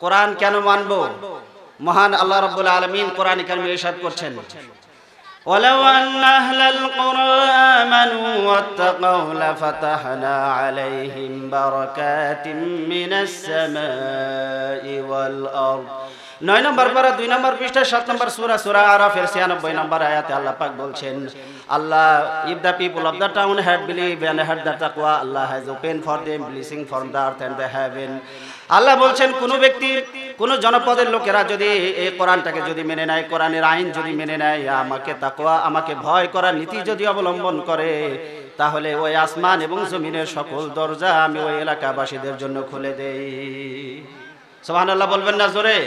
কোরআন কেন মানবো? মহান আল্লাহ রাব্বুল আলামিন কোরআন কারীমে ইরশাদ করছেন, ওয়ালাউ আন্না আহলাল কুরআ আমানু ওয়াত্তাকাউ লাফাতাহনা আলাইহিম বারাকাতিম মিনাস সামাই ওয়াল আরদ। 9 নম্বর পারা 2 নম্বর পৃষ্ঠা 7 নম্বর সূরা আরাফের 96 নম্বর আয়াতে আল্লাহ পাক বলছেন, আল্লাহ, if the people of the town had believed and had the taqwa, Allah has opened for them blessing from the earth and the heaven. আল্লাহ বলছেন, কোন ব্যক্তি, কোন জনপদের লোকেরা যদি এই কোরআনটাকে যদি মেনে নেয়, কোরআনের আইন যদি মেনে নেয়, আমাকে তাকওয়া, আমাকে ভয় করার নীতি যদি অবলম্বন করে, তাহলে ওই আসমান এবং জমিনের সকল দরজা আমি ওই এলাকাবাসীদের জন্য খুলে দেই। সুবহানাল্লাহ বলবেন না জোরে?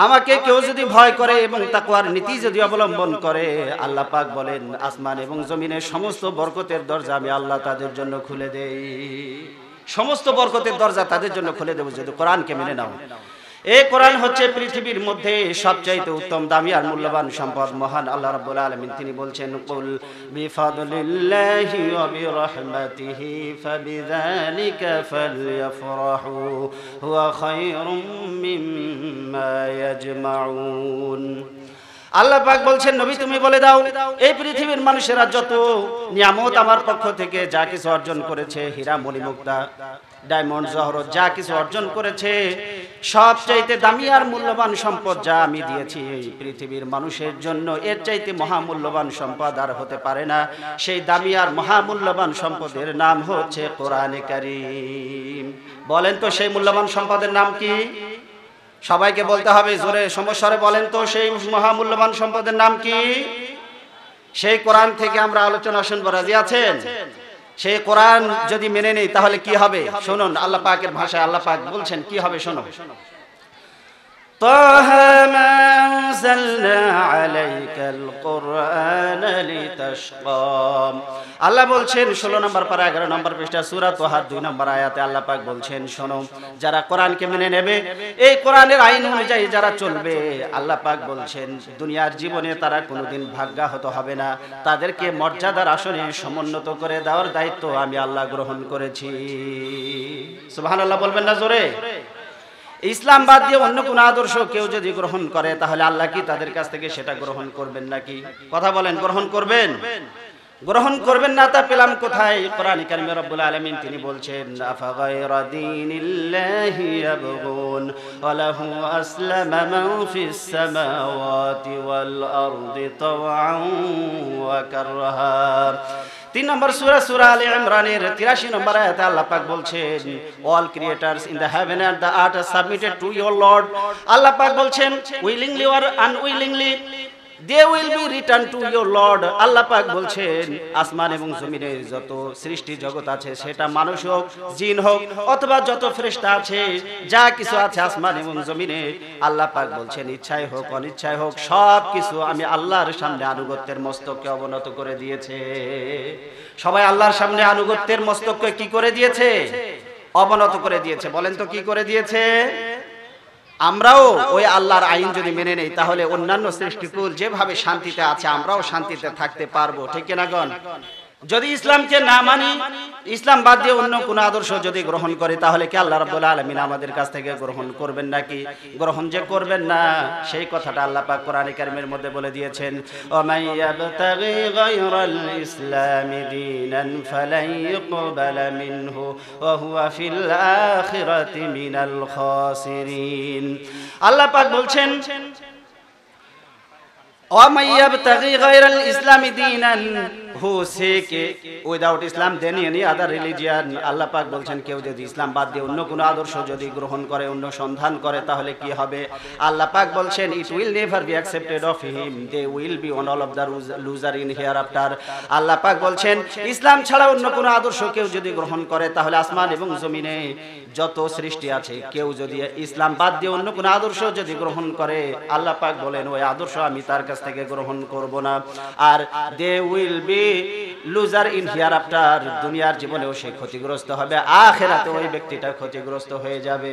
আমাকে কেউ যদি ভয় করে এবং তাকওয়ার নীতি যদি অবলম্বন করে, আল্লাহ পাক বলেন আসমান এবং জমিনের সমস্ত বরকতের দরজা আমি আল্লাহ তাদের জন্য খুলে দেই। সমস্ত বরকতের দরজা তাদের জন্য খুলে দেব যদি কোরআনকে মেনে নাও। এই কোরআন হচ্ছে পৃথিবীর মধ্যে সবচাইতে উত্তম, দামি আর মূল্যবান সম্পদ। মহান আল্লাহ রাব্বুল আলামিন তিনি বলছেন, কুল বিফাদলিল্লাহি ওয়া বিরহমাতিহি ফাবিযালিকা ফালইফরাহু হুয়া খায়রুম মিম্মা ইয়াজমাউন। আল্লাহ পাক বলছেন, নবী তুমি বলে দাও, এই পৃথিবীর মানুষেরা যত নিয়ামত আমার পক্ষ থেকে যা কিছু অর্জন করেছে, হীরা মণিমুক্তা ডায়মন্ড জহরত যা কিছু অর্জন করেছে, সবচাইতে দামি আর মূল্যবান সম্পদ যা আমি দিয়েছি এই পৃথিবীর মানুষের জন্য, এর চাইতে মহামূল্যবান সম্পদ আর হতে পারে না। সেই দামি আর মহামূল্যবান সম্পদের নাম হচ্ছে কোরআনে কারীম। বলেন তো সেই মূল্যবান সম্পদের নাম কি? সবাইকে বলতে হবে জোরে সমস্বরে, বলেন তো সেই মহামূল্যবান সম্পদের নাম কি? সেই কোরআন থেকে আমরা আলোচনা শুনবো, রাজি আছেন? সেই কোরআন যদি মেনে নেই তাহলে কি হবে শুনুন, আল্লাহ পাকের ভাষায় আল্লাহ পাক বলছেন কি হবে শুনুন। তাহা মা আনজালনা আলাইকাল কুরআন লিতাশকা। আল্লাহ বলছেন 16 নম্বর পারা 11 নম্বর পৃষ্ঠা সূরা তাহা 2 নম্বর আয়াতে আল্লাহ পাক বলছেন, শোনো, যারা কোরআনকে মেনে নেবে, এই কোরআনের আইন অনুযায়ী যারা চলবে, আল্লাহ পাক বলছেন দুনিয়ার জীবনে তারা কোনোদিন ভাগ্যাহত হবে না, তাদেরকে মর্যাদার আসনে সমুন্নত করে দেওয়ার দায়িত্ব আমি আল্লাহ গ্রহণ করেছি। সুবহানাল্লাহ বলবেন না জোরে? ইসলাম বাদ দিয়ে অন্য কোন আদর্শ কেউ যদি গ্রহণ করে, তাহলে আল্লাহ কি তাদের কাছ থেকে সেটা গ্রহণ করবেন নাকি? কথা বলেন, গ্রহণ করবেন? গ্রহণ করবেন না, তা পেলাম কোথায়? কোরআনে কারীমে রব্বুল আলামিন তিনি বলছেন, আফা গায়রা দীনিল্লাহি ইয়াবগুন ওয়া লাহু আসলামা মান ফিস সামাওয়াতি ওয়াল আরদি তাওআন ওয়া কারহা। 3 নম্বর সূরা আলে ইমরানের 83 নম্বর আয়াতে আল্লাহ পাক বলছেন, all creators in the heaven and the earth are submitted to your Lord. আল্লাহ পাক বলছেন, willingly or unwillingly they will be returned to your Lord. আল্লাহ পাক বলছেন, আসমান এবং জমিনের যত সৃষ্টি জগৎ আছে, সেটা মানুষ হোক, জিন হোক, অথবা যত ফেরেশতা আছে, যা কিছু আছে আসমান এবং জমিনে, আল্লাহ পাক বলছেন ইচ্ছায় হোক অনিচ্ছায় হোক, সব কিছু আমি আল্লাহর সামনে আনুগত্যের মস্তকে অবনত করে দিয়েছে। সবাই আল্লাহর সামনে আনুগত্যের মস্তককে কি করে দিয়েছে? অবনত করে দিয়েছে। বলেন তো কি করে দিয়েছে? আমরাও ওই আল্লাহর আইন যদি মেনে নেই, তাহলে অন্যান্য সৃষ্টিকুল যেভাবে শান্তিতে আছে, আমরাও শান্তিতে থাকতে পারবো, ঠিক কিনা গণ? যদি ইসলামকে না মানি, ইসলাম বাদ দিয়ে অন্য কোন আদর্শ যদি গ্রহণ করে, তাহলে কি আল্লাহ রাব্বুল আলামিন আমাদের কাছ থেকে গ্রহণ করবেন নাকি? গ্রহণ যে করবেন না, সেই কথাটা আল্লাহ পাক কোরআনে কারীমের মধ্যে বলে দিয়েছেন, ওয়া মান ইয়াবতাগি গায়রাল ইসলামি দীনান ফালান ইউকবালা মিনহু ওয়া হুয়া ফিল আখিরাতি মিনাল খাসিরিন। আল্লাহ পাক বলছেন, ওয়া মান ইয়াবতাগি গায়রাল ইসলামি দীনান, who seek without Islam then any other religion. আল্লাহ পাক বলছেন, কেউ যদি ইসলাম বাদ দিয়ে অন্য কোনো আদর্শ যদি গ্রহণ করে, অন্য সন্ধান করে, তাহলে কি হবে? আল্লাহ পাক বলছেন, it will never be accepted of him, they will be on all of the loser in hereafter. আল্লাহ পাক বলছেন, ইসলাম ছাড়া অন্য কোনো আদর্শ কেউ যদি গ্রহণ করে, তাহলে আসমান এবং জমিনে যত সৃষ্টি আছে, কেউ যদি ইসলাম বাদ দিয়ে অন্য কোনো আদর্শ যদি গ্রহণ করে, আল্লাহ পাক বলেন ওই আদর্শ আমি তার কাছ থেকে গ্রহণ করব না। আর they will be loser in here after, দুনিয়ার জীবনেও সে ক্ষতিগ্রস্ত হবে, আখিরাতে ওই ব্যক্তিটা ক্ষতিগ্রস্ত হয়ে যাবে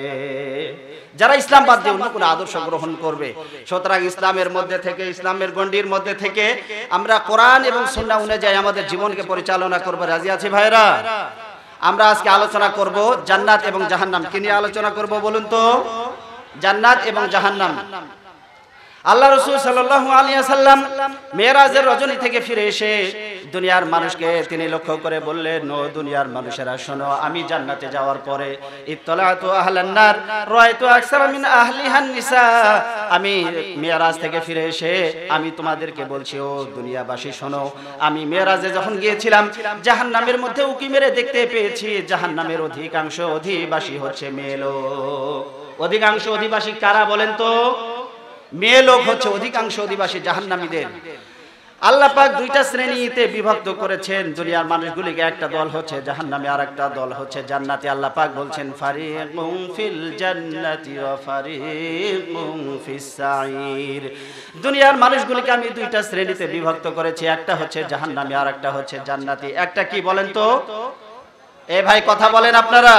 যারা ইসলাম বাদ দিয়ে অন্য কোনো আদর্শ গ্রহণ করবে। সুতরাং ইসলামের মধ্যে থেকে, ইসলামের গণ্ডির মধ্যে থেকে আমরা কোরআন এবং সুন্নাহ অনুযায়ী আমাদের জীবনকে পরিচালনা করব। রাজি আছি ভাইরা? আমরা আজকে আলোচনা করব জান্নাত এবং জাহান্নাম। কি নিয়ে আলোচনা করব বলুন তো? জান্নাত এবং জাহান্নাম। আল্লাহ রাসূল সাল্লাল্লাহু আলাইহি ওয়াসাল্লাম মেরাজের রজনী থেকে ফিরে এসে দুনিয়ার মানুষকে তিনি লক্ষ্য করে বললেন, ও দুনিয়ার মানুষেরা শোনো, আমি জান্নাতে যাওয়ার পরে ইত্তলাতু আহলান নার রাআইতু আকসারা মিন আহলিহান নিসা, আমি মেরাজ থেকে ফিরে এসে আমি তোমাদেরকে বলছি, ও দুনিয়াবাসী শোনো, আমি মেরাজে যখন গিয়েছিলাম জাহান্নামের মধ্যে উকি মেরে দেখতে পেয়েছি জাহান্নামের অধিকাংশ অধিবাসী হচ্ছে মেয়ে লোক। অধিকাংশ অধিবাসী কারা বলেন তো? মেয়ে লোক হচ্ছে অধিকাংশ অধিবাসী জাহান্নামীদের। আল্লাহ পাক দুইটা শ্রেণীতে বিভক্ত করেছেন দুনিয়ার মানুষগুলিকে, একটা দল হচ্ছে জাহান্নামে আর একটা দল হচ্ছে জান্নাতে। আল্লাহ পাক বলছেন ফারিকুম ফিল জান্নাতি ওয়া ফারিকুম ফিস সাঈর। দুনিয়ার মানুষগুলিকে আমি দুইটা শ্রেণীতে বিভক্ত করেছি, একটা হচ্ছে জাহান্নামে আর একটা হচ্ছে জান্নাতি। একটা কি বলেন তো? এ ভাই কথা বলেন আপনারা।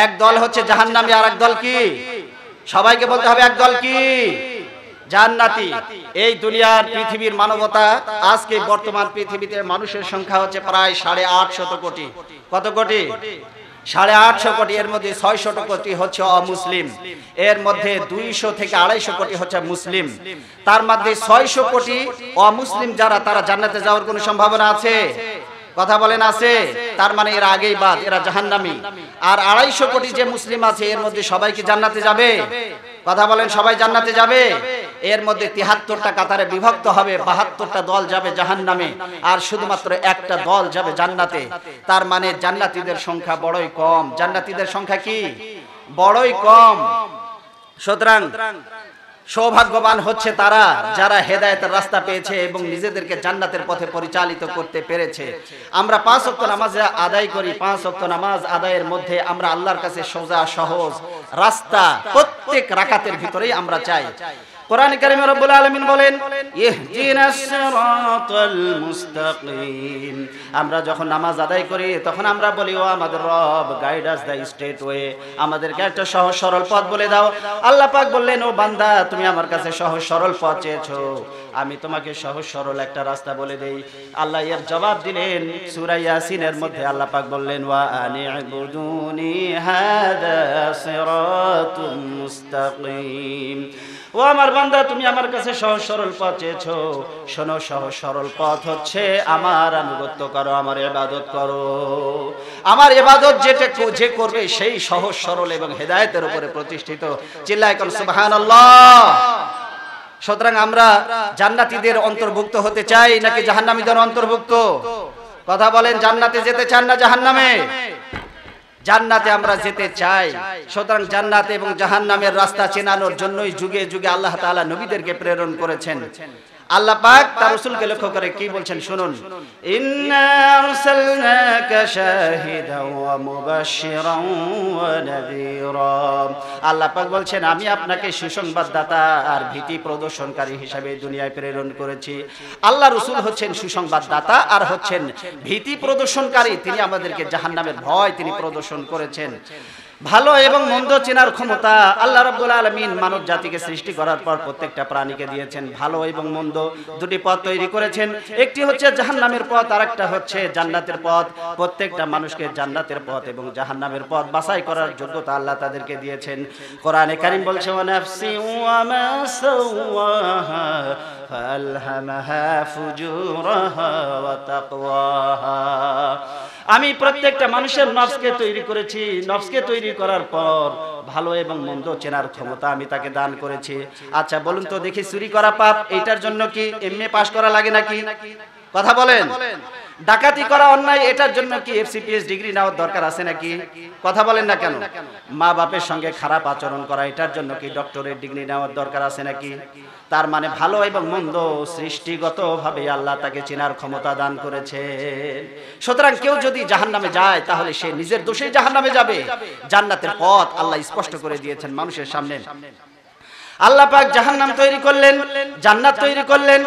এক দল হচ্ছে জাহান্নামী আর এক দল কি? সবাইকে বলতে হবে, এক দল কি? জান্নাতি। এই দুনিয়ার পৃথিবীর মানবতা, আজকে বর্তমান পৃথিবীতে মানুষের সংখ্যা হচ্ছে প্রায় 850 কোটি। কত কোটি? 850 কোটি। এর মধ্যে 600 কোটি হচ্ছে অমুসলিম, এর মধ্যে 200 থেকে 250 কোটি হচ্ছে মুসলিম। তার মধ্যে 600 কোটি অমুসলিম যারা, তারা জান্নাতে যাওয়ার কোনো সম্ভাবনা আছে? কথা বলেন আছে? তার মানে এরা আগেই বাদ, এরা জাহান্নামী। আর 250 কোটি যে মুসলিম আছে, এর মধ্যে সবাই কি জান্নাতে যাবে? কথা বলেন, সবাই জান্নাতে যাবে? এর মধ্যে 73টা কাতারে বিভক্ত হবে, 72টা দল যাবে জাহান্নামে, আর শুধুমাত্র একটা দল যাবে জান্নাতে। তার মানে জান্নাতীদের সংখ্যা বড়ই কম। জান্নাতীদের সংখ্যা কি? বড়ই কম। সুতরাং সৌভাগ্যবান হচ্ছে তারা যারা হেদায়েতের রাস্তা পেয়েছে এবং নিজেদেরকে জান্নাতের পথে পরিচালিত করতে পেরেছে। আমরা 5 ওয়াক্ত নামাজ আদায় করি, 5 ওয়াক্ত নামাজ আদায়ের মধ্যে আমরা আল্লাহর কাছে সোজা সহজ রাস্তা প্রত্যেক রাকাতের ভিতরেই আমরা চাই। কোরআনে কারিমে রব্বুল আলামিন বলেন, ইহদিনাস সিরাতাল মুস্তাকিম। আমরা যখন নামাজ আদায় করি তখন আমরা বলি, ও আমাদের রব, guide us the straight way, আমাদেরকে একটা সহজ সরল পথ বলে দাও। আল্লাহ পাক বললেন, ও বান্দা, তুমি আমার কাছে সহজ সরল পথ চেয়েছো, আমি তোমাকে সহজ সরল একটা রাস্তা বলে দেই। আল্লাহ এর জবাব দিলেন সূরা ইয়াসিনের মধ্যে। আল্লাহ পাক বললেন, ওয়া আনি'বুদুনি হাযা সিরাতুম মুস্তাকিম। ও আমার বান্দা, তুমি আমার কাছে সহজ সরল পথ চেয়েছো, শোনো, সহজ সরল পথ হচ্ছে আমার আনুগত্য করো, আমার ইবাদত করো। আমার ইবাদত যে করবে সেই সহজ সরল এবং হেদায়েতের উপরে প্রতিষ্ঠিত। চিল্লায় কোন সুবহানাল্লাহ। সুতরাং আমরা জান্নাতীদের অন্তর্ভুক্ত হতে চাই নাকি জাহান্নামীদের অন্তর্ভুক্ত? কথা বলেন, জান্নাতে যেতে চান না জাহান্নামে? জান্নাতে আমরা যেতে চাই। সুতরাং জান্নাত এবং জাহান্নামের রাস্তা চেনানোর জন্যই যুগে যুগে আল্লাহ তাআলা নবীদেরকে প্রেরণ করেছেন। আল্লাহ পাক তার রাসূলকে লক্ষ্য করে কি বলছেন শুনুন, ইন্না আরসালনাকা শাহিদান ওয়া মুবাশশিরান ওয়া নাযীরা। আল্লাহ পাক বলছেন, আমি আপনাকে সুসংবাদদাতা আর ভীতি প্রদর্শনকারী হিসেবে দুনিয়ায় প্রেরণ করেছি। আল্লাহ রাসূল হচ্ছেন সুসংবাদদাতা আর হচ্ছেন ভীতি প্রদর্শনকারী। তিনি আমাদেরকে জাহান্নামের ভয় তিনি প্রদর্শন করেছেন। ভালো এবং মন্দ চেনার ক্ষমতা আল্লাহ রাব্বুল আলামিন মানব জাতিকে সৃষ্টি করার পর প্রত্যেকটা প্রাণীকে দিয়েছেন। ভালো এবং মন্দ দুটি পথ তৈরি করেছেন, একটি হচ্ছে জাহান্নামের পথ আর একটা হচ্ছে জান্নাতের পথ। প্রত্যেকটা মানুষকে জান্নাতের পথ এবং জাহান্নামের পথ বাছাই করার যোগ্যতা আল্লাহ তাদেরকে দিয়েছেন। কোরআনে কারীম বলছে, ওয়া নাফসি ওয়া মা সাওয়াহা ফালহামাহা ফুজুরাহা ওয়া তাকওয়াহা। আমি প্রত্যেকটা মানুষের নফসকে তৈরি করেছি, নফসকে তৈরি করার পর ভালো এবং মন্দ চেনার ক্ষমতা আমি তাকে দান করেছি। আচ্ছা বলুন তো দেখি, চুরি করা পাপ, এটার জন্য কি এমএ পাস করা লাগে নাকি? কথা বলেন। ডাকাতি করা অন্যায়, এটার জন্য কি এফসিপিএস ডিগ্রি নেওয়ার দরকার আছে নাকি? কথা বলেন না কেন? মা বাপের সঙ্গে খারাপ আচরণ করা, এটার জন্য কি ডক্টরেট ডিগ্রি নেওয়ার দরকার আছে নাকি? তার মানে ভালো এবং মন্দ সৃষ্টিগতভাবে আল্লাহ তাকে চেনার ক্ষমতা দান করেছে। সুতরাং কেউ যদি জাহান্নামে যায় তাহলে সে নিজের দোষেই জাহান্নামে যাবে। জান্নাতের পথ আল্লাহ স্পষ্ট করে দিয়েছেন মানুষের সামনে। আল্লাহ পাক জাহান্নাম তৈরি করলেন, জান্নাত তৈরি করলেন।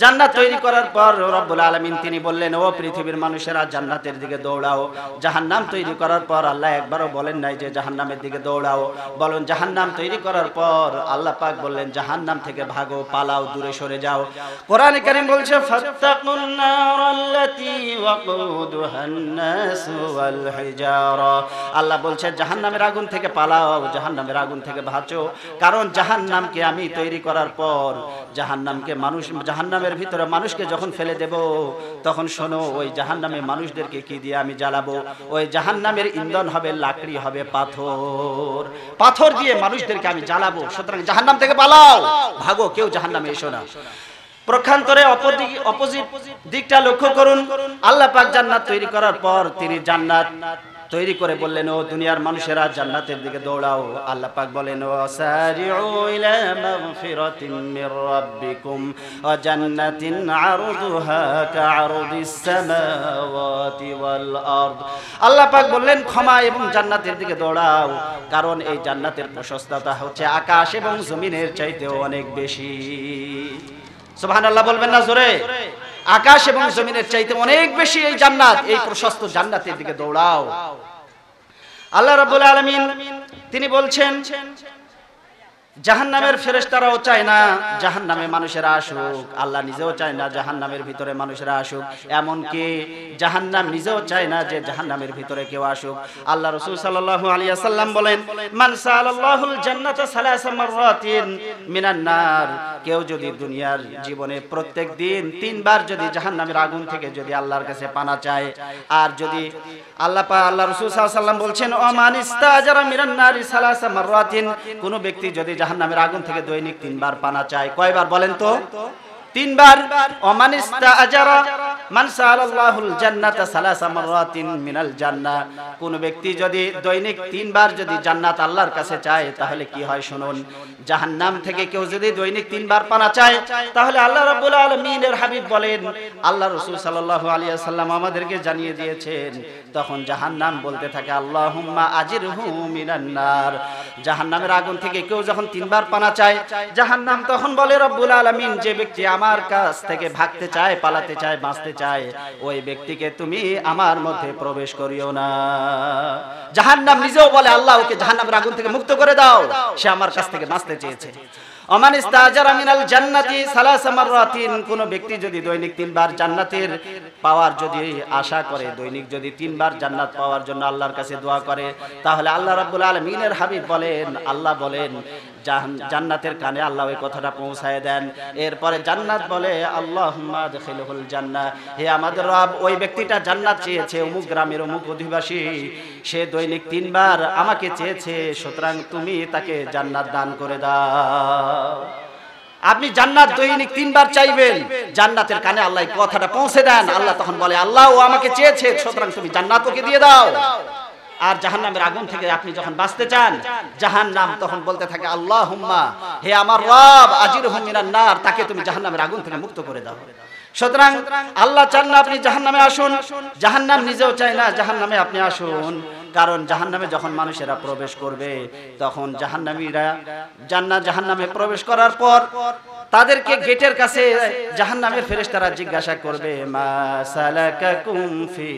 জান্নাত তৈরি করার পর রব্বুল আলামিন তিনি বললেন, ও পৃথিবীর মানুষেরা জান্নাতের দিকে দৌড়াও। জাহান্নাম তৈরি করার পর আল্লাহ একবারও বলেন নাই যে জাহান্নামের দিকে দৌড়াও। বলেন জাহান্নাম তৈরি করার পর আল্লাহ পাক বললেন জাহান্নাম থেকে ভাগো, পালাও, দূরে সরে যাও। কোরআনে কারীম বলছে ফাত্তাকুন নারাল্লাতী ওয়াকুদুহান নাস ওয়াল হিজারা। আল্লাহ বলছে জাহান্নামের আগুন থেকে পালাও, জাহান্নামের আগুন থেকে বাঁচো। কারণ জাহান্নামকে আমি তৈরি করার পর জাহান্নামের ভিতরে মানুষকে যখন ফেলে দেব, তখন শোনো ওই জাহান্নামে মানুষদেরকে কি দিয়ে আমি জ্বালাবো? ওই জাহান্নামের ইন্ধন হবে, লাকড়ি হবে পাথর। পাথর দিয়ে মানুষদেরকে আমি জ্বালাবো। সুতরাং জাহান্নাম থেকে পালাও, ভাগো, কেউ জাহান্নামে এসো না। প্রক্ষান্তরে অপোজিট দিকটা লক্ষ্য করুন। আল্লাহ পাক জান্নাত তৈরি করার পর তিনি জান্নাত তৈরি করে বললেন, ও দুনিয়ার মানুষেরা জান্নাতের দিকে দৌড়াও। আল্লাহ পাক বলেন, ওয়াসারিউ ইলা মাগফিরাতিন মির রাব্বিকুম ওয়া জান্নাতিন আরদুহা কাআরদিস সামাওয়াতি ওয়াল আরদ। আল্লাহ পাক বললেন ক্ষমা এবং জান্নাতের দিকে দৌড়াও, কারণ এই জান্নাতের প্রশস্ততা হচ্ছে আকাশ এবং জমিনের চাইতেও অনেক বেশি। সুবহানাল্লাহ বলবেন না জোরে? আকাশ এবং জমিনের চাইতে অনেক বেশি এই জান্নাত, এই প্রশস্ত জান্নাতের দিকে দৌড়াও। আল্লাহ রাব্বুল আলামিন তিনি বলছেন জাহান্নামের ফেরেশতারাও চায় না জাহান্নামে মানুষেরা আসুক, আল্লাহ নিজেও চায় না জাহান্নামের ভিতরে মানুষেরা আসুক, এমনকি জাহান্নাম নিজেও চায় না যে জাহান্নামের ভিতরে কেউ আসুক। আল্লাহ রাসূল সাল্লাল্লাহু আলাইহি ওয়াসাল্লাম বলেন, মান সাআলাল্লাহুল জান্নাতা সালাসা মাররাতিন মিনান নার। কেউ যদি দুনিয়ার জীবনে প্রত্যেক দিন 3 বার যদি জাহান্নামের আগুন থেকে যদি আল্লাহর কাছে পানা চায়, আর যদি আল্লাহ রাসূল সাল্লাল্লাহু আলাইহি ওয়াসাল্লাম বলছেন, ও মান ইস্তাজারা মিনান নারি সালাসা মাররাতিন। কোন ব্যক্তি যদি জাহান্নামের আগুন থেকে দৈনিক 3 বার পানা চায়, কয়বার বলেন তো? 3 বার। ওমান ইস্তাজারা মান সাআলাল্লাহুল জান্নাতা সালাসা মাররাতিন মিনাল জান্নাহ। কোন ব্যক্তি যদি দৈনিক 3 বার যদি জান্নাত আল্লাহর কাছে চায়, তাহলে কি হয় শুনুন। জাহান্নাম থেকে কেউ যদি দৈনিক 3 বার পানা চায়, তাহলে আল্লাহ রাব্বুল আলামিনের হাবিব বলেন, আল্লাহ রাসূল সাল্লাল্লাহু আলাইহি ওয়াসাল্লাম আমাদেরকে জানিয়ে দিয়েছেন, তখন জাহান্নাম বলতে থাকে আল্লাহুম্মা আজিরহু মিনান নার। জাহান্নামের আগুন থেকে কেউ যখন 3 বার পানা চায়, জাহান্নাম তখন বলে রব্বুল আলামিন, যে ব্যক্তি আমার কাছ থেকে ভাগতে চায়, পালাতে চায়, বাঁচতে চায়, ওই ব্যক্তিকে তুমি আমার মধ্যে প্রবেশ করিও না। জাহান্নাম নিজেও বলে, আল্লাহ ওকে জাহান্নামের আগুন থেকে মুক্ত করে দাও, সে আমার কাছ থেকে বাঁচতে চেয়েছে। ওমান ইস্তাজারা মিনাল জান্নাতি সালাসা মাররাতিন। কোন ব্যক্তি যদি দৈনিক 3 বার জান্নাতের পাওয়ার যদি আশা করে, দৈনিক যদি 3 বার জান্নাত পাওয়ার জন্য আল্লাহর কাছে দোয়া করে, তাহলে আল্লাহ রাব্বুল আলামিনের হাবিব বলেন, আল্লাহ বলেন জান্নাতের কানে আল্লাহ ওই কথাটা পৌঁছায় দেন। এরপরে জান্নাত বলে আল্লাহুম্মা আদখিলহুল জান্নাহ। হে আমাদের রব, ওই ব্যক্তিটা জান্নাত চেয়েছে, অমুক গ্রামের অমুক অধিবাসী, সে দৈনিক 3 বার আমাকে চেয়েছে, সুতরাং তুমি তাকে জান্নাত দান করে দাও। আপনি জান্নাত দৈনিক 3 বার চাইবেন, জান্নাতের কানে আল্লাহ এই কথাটা পৌঁছে দেন। আল্লাহ তখন বলে, আল্লাহ ও আমাকে চেয়েছে, সুতরাং তুমি জান্নাত ওকে দিয়ে দাও। আর জাহান্নামের আগুন থেকে আপনি যখন বাঁচতে চান, জাহান্নাম তখন বলতে থাকে আল্লাহুম্মা, হে আমার রব, আজিরহু মিনান নার, তাকে তুমি জাহান্নামের আগুন থেকে মুক্ত করে দাও। সুতরাং আল্লাহ চান না আপনি জাহান্নামে আসুন, জাহান্নাম নিজেও চায় না জাহান্নামে আপনি আসুন। কারণ জাহান্নামে যখন মানুষেরা প্রবেশ করবে, তখন জাহান্নামীরা জাহান্নামে প্রবেশ করার পর তাদেরকে গেটের কাছে জাহান্নামের ফেরেশতারা জিজ্ঞাসা করবে, মা সালাকাকুম ফি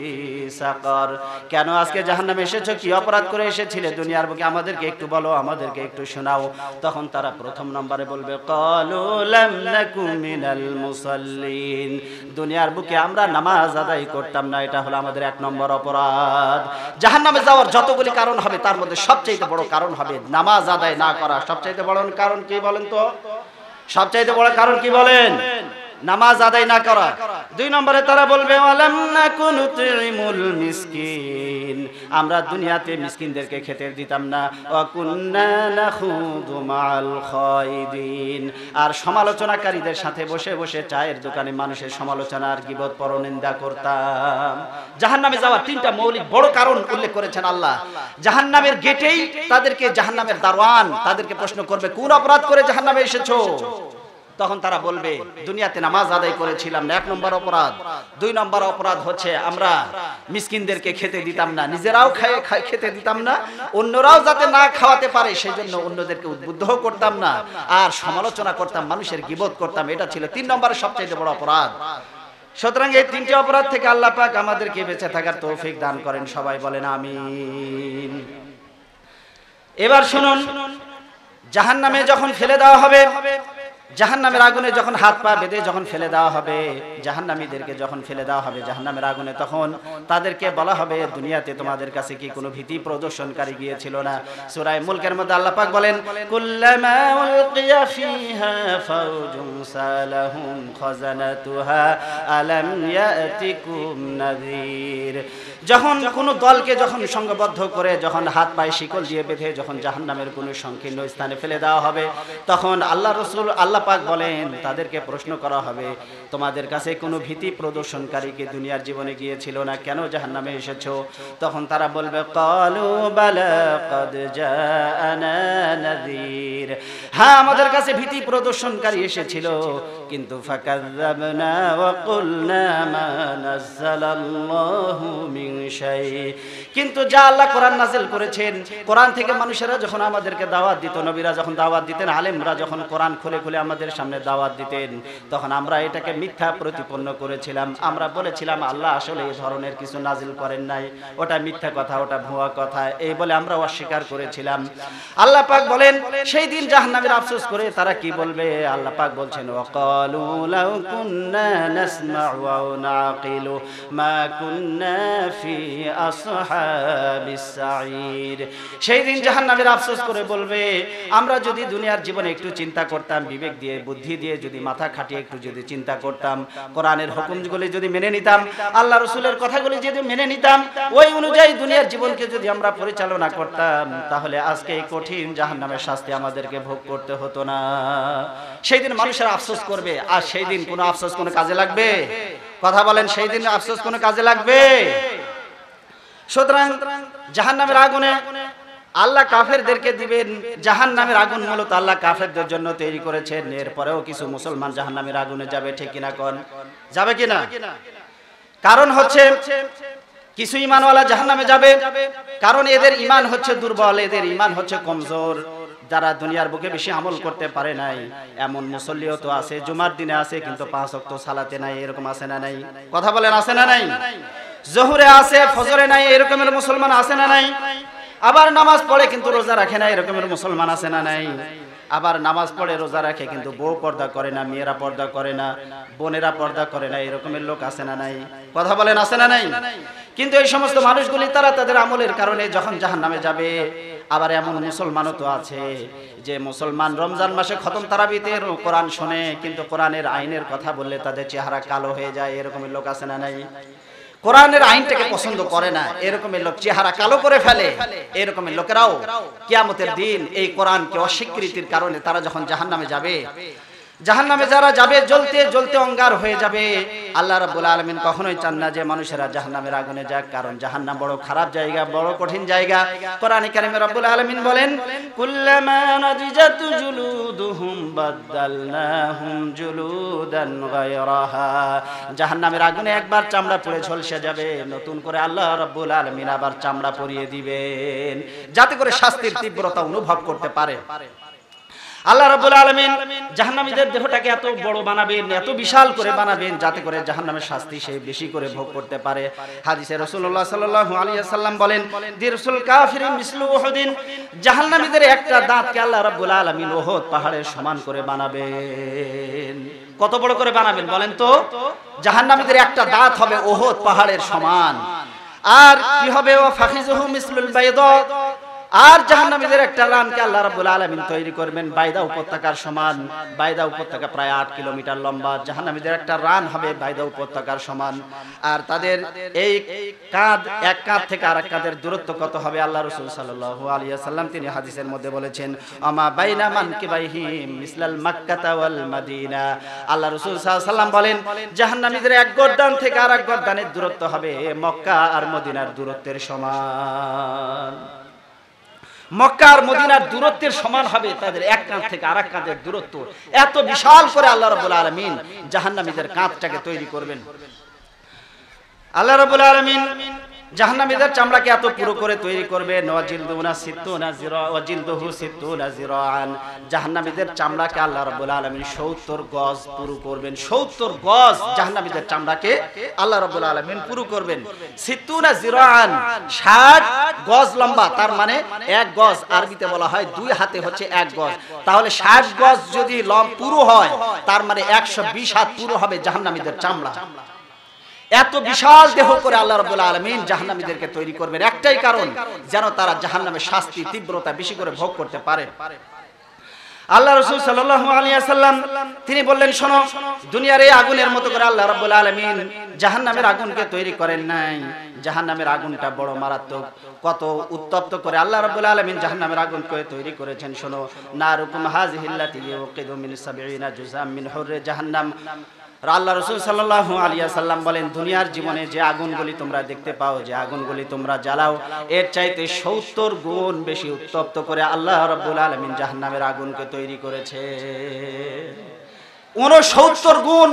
সাকার। কেন আজকে জাহান্নামে এসেছো? কি অপরাধ করে এসেছিলে দুনিয়ার বুকে? আমাদেরকে একটু বলো, আমাদেরকে একটু শোনাও। তখন তারা প্রথম নম্বরে বলবে, ক্বালু লাম নাকু মিনাল মুসাল্লিন। দুনিয়ার বুকে আমরা নামাজ আদায় করতাম না, এটা হলো আমাদের 1 নম্বর অপরাধ। জাহান্নামে যাওয়ার যতগুলি কারণ হবে, তার মধ্যে সবচেয়ে বড় কারণ হবে নামাজ আদায় না করা। সবচেয়ে বড় কারণ কি বলেন তো? সবচাইতে বড় কারণ কি বলেন? নামাজ আদায় না করা। 2 নম্বরে তারা বলবে, ওয়ালাম নাকুনু তুইমুল মিসকিন। আমরা দুনিয়াতে মিসকিনদেরকে খেতে দিতাম না। ওয়া কুন্না নাখুদু মাআল খায়দিন। আর সমালোচনাকারীদের সাথে বসে বসে চায়ের দোকানে মানুষের সমালোচনা আর গীবত পরনিন্দা করতাম। জাহান্নামে যাওয়ার 3টা মৌলিক বড় কারণ উল্লেখ করেছেন আল্লাহ। জাহান্নামের গেটেই তাদেরকে, জাহান্নামের দারওয়ান তাদেরকে প্রশ্ন করবে, কোন অপরাধ করে জাহান্নামে এসেছো? তখন তারা বলবে দুনিয়াতে নামাজ আদায় করেছিলাম না, 1 নম্বর অপরাধ। 2 নম্বর অপরাধ হচ্ছে আমরা মিসকিনদেরকে খেতে দিতাম না, নিজেরাও খেতে দিতাম না, অন্যরাও যাতে না খাওয়াতে পারে সেই জন্য অন্যদেরকে উদ্বুদ্ধ করতাম না, আর সমালোচনা করতাম, মানুষের গীবত করতাম। এটা ছিল 3 নম্বরের সবচেয়ে বড় অপরাধ। সুতরাং এই 3টি অপরাধ থেকে আল্লাহ পাক আমাদেরকে বেঁচে থাকার তৌফিক দান করেন। সবাই বলেন আমিন। এবার শুনুন, জাহান্নামে যখন ফেলে দেওয়া হবে, জাহান্নামের আগুনে যখন হাত পা বেঁধে যখন ফেলে দেওয়া হবে, জাহান্নামীদেরকে যখন ফেলে দেওয়া হবে জাহান্নামের আগুনে, তখন তাদেরকে বলা হবে দুনিয়াতে তোমাদের কাছে কি কোনো ভীতি প্রদর্শনকারী গিয়েছিল না? সূরা মুলকের মধ্যে আল্লাহ পাক বলেন, কুল্লামা উলকিয়া ফিহা ফাওজুন সালাহুম খাজানাতুহা আলাম ইয়াতিকুম নাযীর। যখন কোনো দলকে যখন সংঘবদ্ধ করে যখন হাত পায়ে শিকল দিয়ে বেঁধে যখন জাহান্নামের কোনো সংকীর্ণ স্থানে ফেলে দেওয়া হবে, তখন আল্লাহ রাসূল আল্লাহ পাক বলেন তাদেরকে প্রশ্ন করা হবে তোমাদের কাছে কোনো ভীতি প্রদর্শনকারী কি দুনিয়ার জীবনে গিয়েছিল না? কেন জাহান্নামে এসেছো? তখন তারা বলবে ক্বালু বালা ক্বাদ জাআনা নাযীর, হ্যাঁ আমাদের কাছে ভীতি প্রদর্শনকারী এসেছিল, কিন্তু ফাকাযযাবনা ওয়া কুলনা মা নাযালাল্লাহু মিন শাই। কিন্তু যা আল্লাহ কোরআন নাযিল করেছেন, কোরআন থেকে মানুষেরা যখন আমাদেরকে দাওয়াত দিত, নবীরা যখন দাওয়াত দিতেন, আলেমরা যখন কোরআন খুলে খুলে আমাদের সামনে দাওয়াত দিতেন, তখন আমরা এটাকে মিথ্যা প্রতিপন্ন করেছিলাম। আমরা বলেছিলাম আল্লাহ আসলে এই ধরনের কিছু নাজিল করেন নাই, ওটা মিথ্যা কথা, ওটা ভুয়া কথা, এই বলে আমরা অস্বীকার করেছিলাম। আল্লাহ পাক বলেন সেই দিন জাহান্নামীরা আফসোস করে তারা কি বলবে? আল্লাহ পাক বলছেন ওয়াকালু লাউ কুন্না নাসমাউ আও নাকিলু মা কুন্না ফি আসহাবিস সাঈর। সেই দিন জাহান্নামীরা আফসোস করে বলবে আমরা যদি দুনিয়ার জীবনে একটু চিন্তা করতাম, বিবেক দিয়ে বুদ্ধি দিয়ে যদি মাথা খাটিয়ে একটু যদি চিন্তা করতাম, কোরআনের হুকুমগুলি যদি মেনে নিতাম, আল্লাহ রাসূলের কথাগুলি যদি মেনে নিতাম, ওই অনুযায়ী দুনিয়ার জীবনকে যদি আমরা পরিচালনা করতাম, তাহলে আজকে এই কঠিন জাহান্নামের শাস্তি আমাদেরকে ভোগ করতে হতো না। সেই দিন মানুষেরা আফসোস করবে, আর সেই দিন কোনো আফসোস কোনো কাজে লাগবে? কথা বলেন, সেই দিন আফসোস কোনো কাজে লাগবে? সুতরাং জাহান্নামের আগুনে আল্লাহ কাফেরদেরকে দিবেন। জাহান্নামের আগুন মূলত আল্লাহ কাফেরদের জন্য তৈরি করেছেন। এরপরেও কিছু মুসলমান জাহান্নামের আগুনে যাবে, ঠিক কিনা কোন? যাবে কিনা? কারণ হচ্ছে কিছু ঈমানওয়ালা জাহান্নামে যাবে, কারণ এদের ঈমান হচ্ছে দুর্বল, এদের ঈমান হচ্ছে কমজোর। যারা দুনিয়ার বুকে বেশি আমল করতে পারে নাই, এমন মুসল্লিও তো আছে, জুমার দিনে আছে কিন্তু 5 ওয়াক্ত সালাতে নাই, এরকম আছে না নাই? কথা বলেন, আছে না নাই? জোহরে আছে, ফজরে নাই, এরকমের মুসলমান আছে না নাই? আবার নামাজ পড়ে কিন্তু রোজা রাখে না, এরকমের মুসলমান আছে না নাই? আবার নামাজ পড়ে রোজা রাখে কিন্তু বউ পর্দা করে না, মেয়েরা পর্দা করে না, বোনেরা পর্দা করে না, এরকমের লোক আছে না নাই? কথা বলেন, আছে না নাই? কিন্তু এই সমস্ত মানুষগুলি তারা তাদের আমলের কারণে যখন জাহান্নামে যাবে। আবার এমন মুসলমানও তো আছে যে মুসলমান রমজান মাসে খতম তারাবিতে কোরআন শোনে, কিন্তু কোরআনের আইনের কথা বললে তাদের চেহারা কালো হয়ে যায়, এরকমের লোক আছে না নাই? কোরআনের আইনটাকে পছন্দ করে না, এরকমের লোক চেহারা কালো করে ফেলে, এরকমের লোকেরাও কিয়ামতের দিন এই কোরআনকে অস্বীকৃতির কারণে তারা যখন জাহান্নামে যাবে, জাহান্নামে যারা যাবে জ্বলতে জ্বলতে অঙ্গার হয়ে যাবে। আল্লাহ রাব্বুল আলামিন কখনোই চান না যে মানুষেরা জাহান্নামের আগুনে যাক, কারণ জাহান্নাম বড় খারাপ জায়গা, বড় কঠিন জায়গা। কোরআনে কারিমে রাব্বুল আলামিন বলেন কুল্লামা নাদিজাত জুলুদুহুম বাদদালনাহুম জুলুদান গায়রাহা। জাহান্নামের আগুনে একবার চামড়া পুড়ে ঝলসে যাবে, নতুন করে আল্লাহ রাব্বুল আলামিন আবার চামড়া পরিয়ে দিবেন, যাতে করে শাস্তির তীব্রতা অনুভব করতে পারে। আল্লাহ রাব্বুল আলামিন জাহান্নামীদের দেহটাকে এত বড় বানাবেন, এত বিশাল করে বানাবেন, যাতে করে জাহান্নামের শাস্তি সে বেশি করে ভোগ করতে পারে। হাদিসে রাসূলুল্লাহ সাল্লাল্লাহু আলাইহি ওয়াসাল্লাম বলেন দিরসুল কাফিরিন মিসলু উহুদিন। জাহান্নামীদের একটা দাঁতকে আল্লাহ রাব্বুল আলামিন উহুদ পাহাড়ের সমান করে বানাবেন। কত বড় করে বানাবেন বলেন তো? জাহান্নামীদের একটা দাঁত হবে উহুদ পাহাড়ের সমান। আর কি হবে? ওয়া ফাখিজুহু মিসলুল বাইদা। আর জাহান্নামীদের একটা রানকে আল্লাহ রাব্বুল আলামিন তৈরি করবেন বাইদা উপত্যকার সমান। বাইদা উপত্যকা প্রায় 8 কিলোমিটার লম্বা। জাহান্নামীদের একটা রান হবে বাইদা উপত্যকার সমান। আর তাদের এই কাঁধ, এক কাঁধ থেকে আরেক কাঁধের দূরত্ব কত হবে? আল্লাহ রাসূল সাল্লাল্লাহু আলাইহি ওয়াসাল্লাম তিনি হাদিসের মধ্যে বলেছেন আমা বাইনা মানকিবাইহিম মিসলাল মাক্কাতা ওয়াল মাদিনা। আল্লাহ রাসূল সাল্লাল্লাহু আলাইহি ওয়াসাল্লাম বলেন জাহান্নামীদের এক গর্দান থেকে আরেক গর্দানের দূরত্ব হবে মক্কা আর মদিনার দূরত্বের সমান। মক্কা আর মদিনার দূরত্বের সমান হবে তাদের এক কাঁধ থেকে আরেক কাঁধের দূরত্ব। এত বিশাল করে আল্লাহ রাব্বুল আলামিন জাহান্নামীদের কাঁধটাকে তৈরি করবেন। আল্লাহ রাব্বুল আলামিন জাহান্নামীদের চামড়াকে এত পুরো করে তৈরি করবেন। জাহান্নামীদের চামড়াকে আল্লাহ রাব্বুল আলামিন 70 গজ পুরো করবেন। 70 গজ জাহান্নামীদের চামড়াকে আল্লাহ রাব্বুল আলামিন পুরো করবেন। 60 গজ লম্বা, তার মানে 1 গজ আরবিতে বলা হয় 2 হাতে হচ্ছে 1 গজ। তাহলে 60 গজ যদি পুরো হয় তার মানে 120 হাত পুরো হবে জাহান্নামীদের চামড়া। এত বিশাল দেহ করে আল্লাহ রাব্বুল আলামিন জাহান্নামীদেরকে তৈরি করবেন, একটাই কারণ, যেন তারা জাহান্নামের শাস্তি তীব্রতা বেশি করে ভোগ করতে পারে। আল্লাহ রাসূল সাল্লাল্লাহু আলাইহি ওয়াসাল্লাম তিনি বললেন, শোনো, দুনিয়ার এই আগুনের মতো করে আল্লাহ রাব্বুল আলামিন জাহান্নামের আগুনকে তৈরি করেন নাই। জাহান্নামের আগুনটা বড় মারাত্মক, কত উত্তপ্ত করে আল্লাহ রাব্বুল আলামিন জাহান্নামের আগুনকে তৈরি করেছেন। শোনো, নারুকুম হাযিহিল্লাতী ইউকিদু মিন 70 জুযাম মিন হুররি জাহান্নাম। আল্লাহ রাসূল সাল্লাল্লাহু আলাইহি ওয়াসাল্লাম বলেন, দুনিয়ার জীবনে যে আগুনগুলি তোমরা দেখতে পাও, যে আগুনগুলি তোমরা জ্বালাও, এর চাইতে 70 গুণ বেশি উত্তপ্ত করে আল্লাহ রাব্বুল আলামিন জাহান্নামের আগুনকে তৈরি করেছে। 69 গুণ